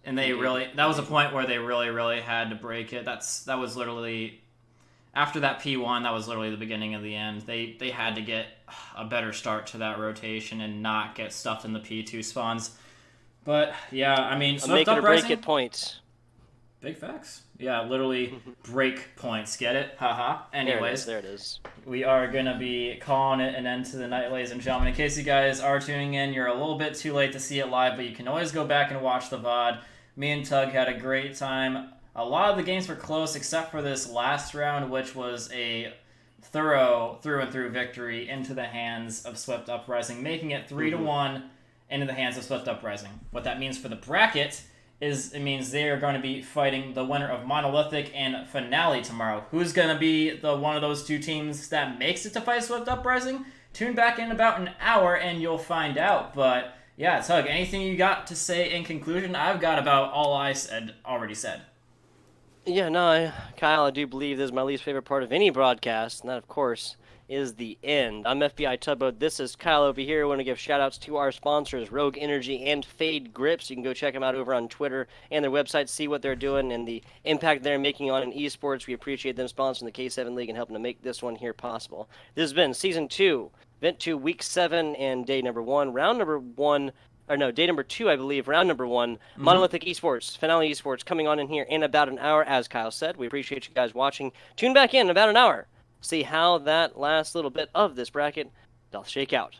And that was a point where they really had to break it. That was literally, after that P1, that was literally the beginning of the end. They had to get a better start to that rotation and not get stuffed in the P2 spawns. But yeah, I mean, Make it or break it points. Big facts. Yeah, literally break points. Get it? Haha. Anyways, there it is. We are going to be calling it an end to the night, ladies and gentlemen. In case you guys are tuning in, you're a little bit too late to see it live, but you can always go back and watch the VOD. Me and Tug had a great time. A lot of the games were close except for this last round, which was a thorough through-and-through victory into the hands of Swift Uprising, making it 3-1 into the hands of Swift Uprising. What that means for the bracket is it means they are going to be fighting the winner of Monolithic and Finale tomorrow. Who's going to be the one of those two teams that makes it to fight Swift Uprising? Tune back in about an hour and you'll find out. But yeah, Tug, anything you got to say in conclusion? I've got about all I already said. Yeah, no, Kyle, I do believe this is my least favorite part of any broadcast, and that, of course, is the end. I'm FBI Tugboat. This is Kyle over here. I want to give shout outs to our sponsors, Rogue Energy and Fade Grips. You can go check them out over on Twitter and their website, see what they're doing and the impact they're making on esports. We appreciate them sponsoring the K7 League and helping to make this one here possible. This has been Season 2, Event 2, Week 7, and Day number 1. Round number 1. Or no, day number 2, I believe, round number 1, Monolithic Esports, Finale Esports, coming on in here in about an hour, as Kyle said. We appreciate you guys watching. Tune back in about an hour. See how that last little bit of this bracket doth shake out.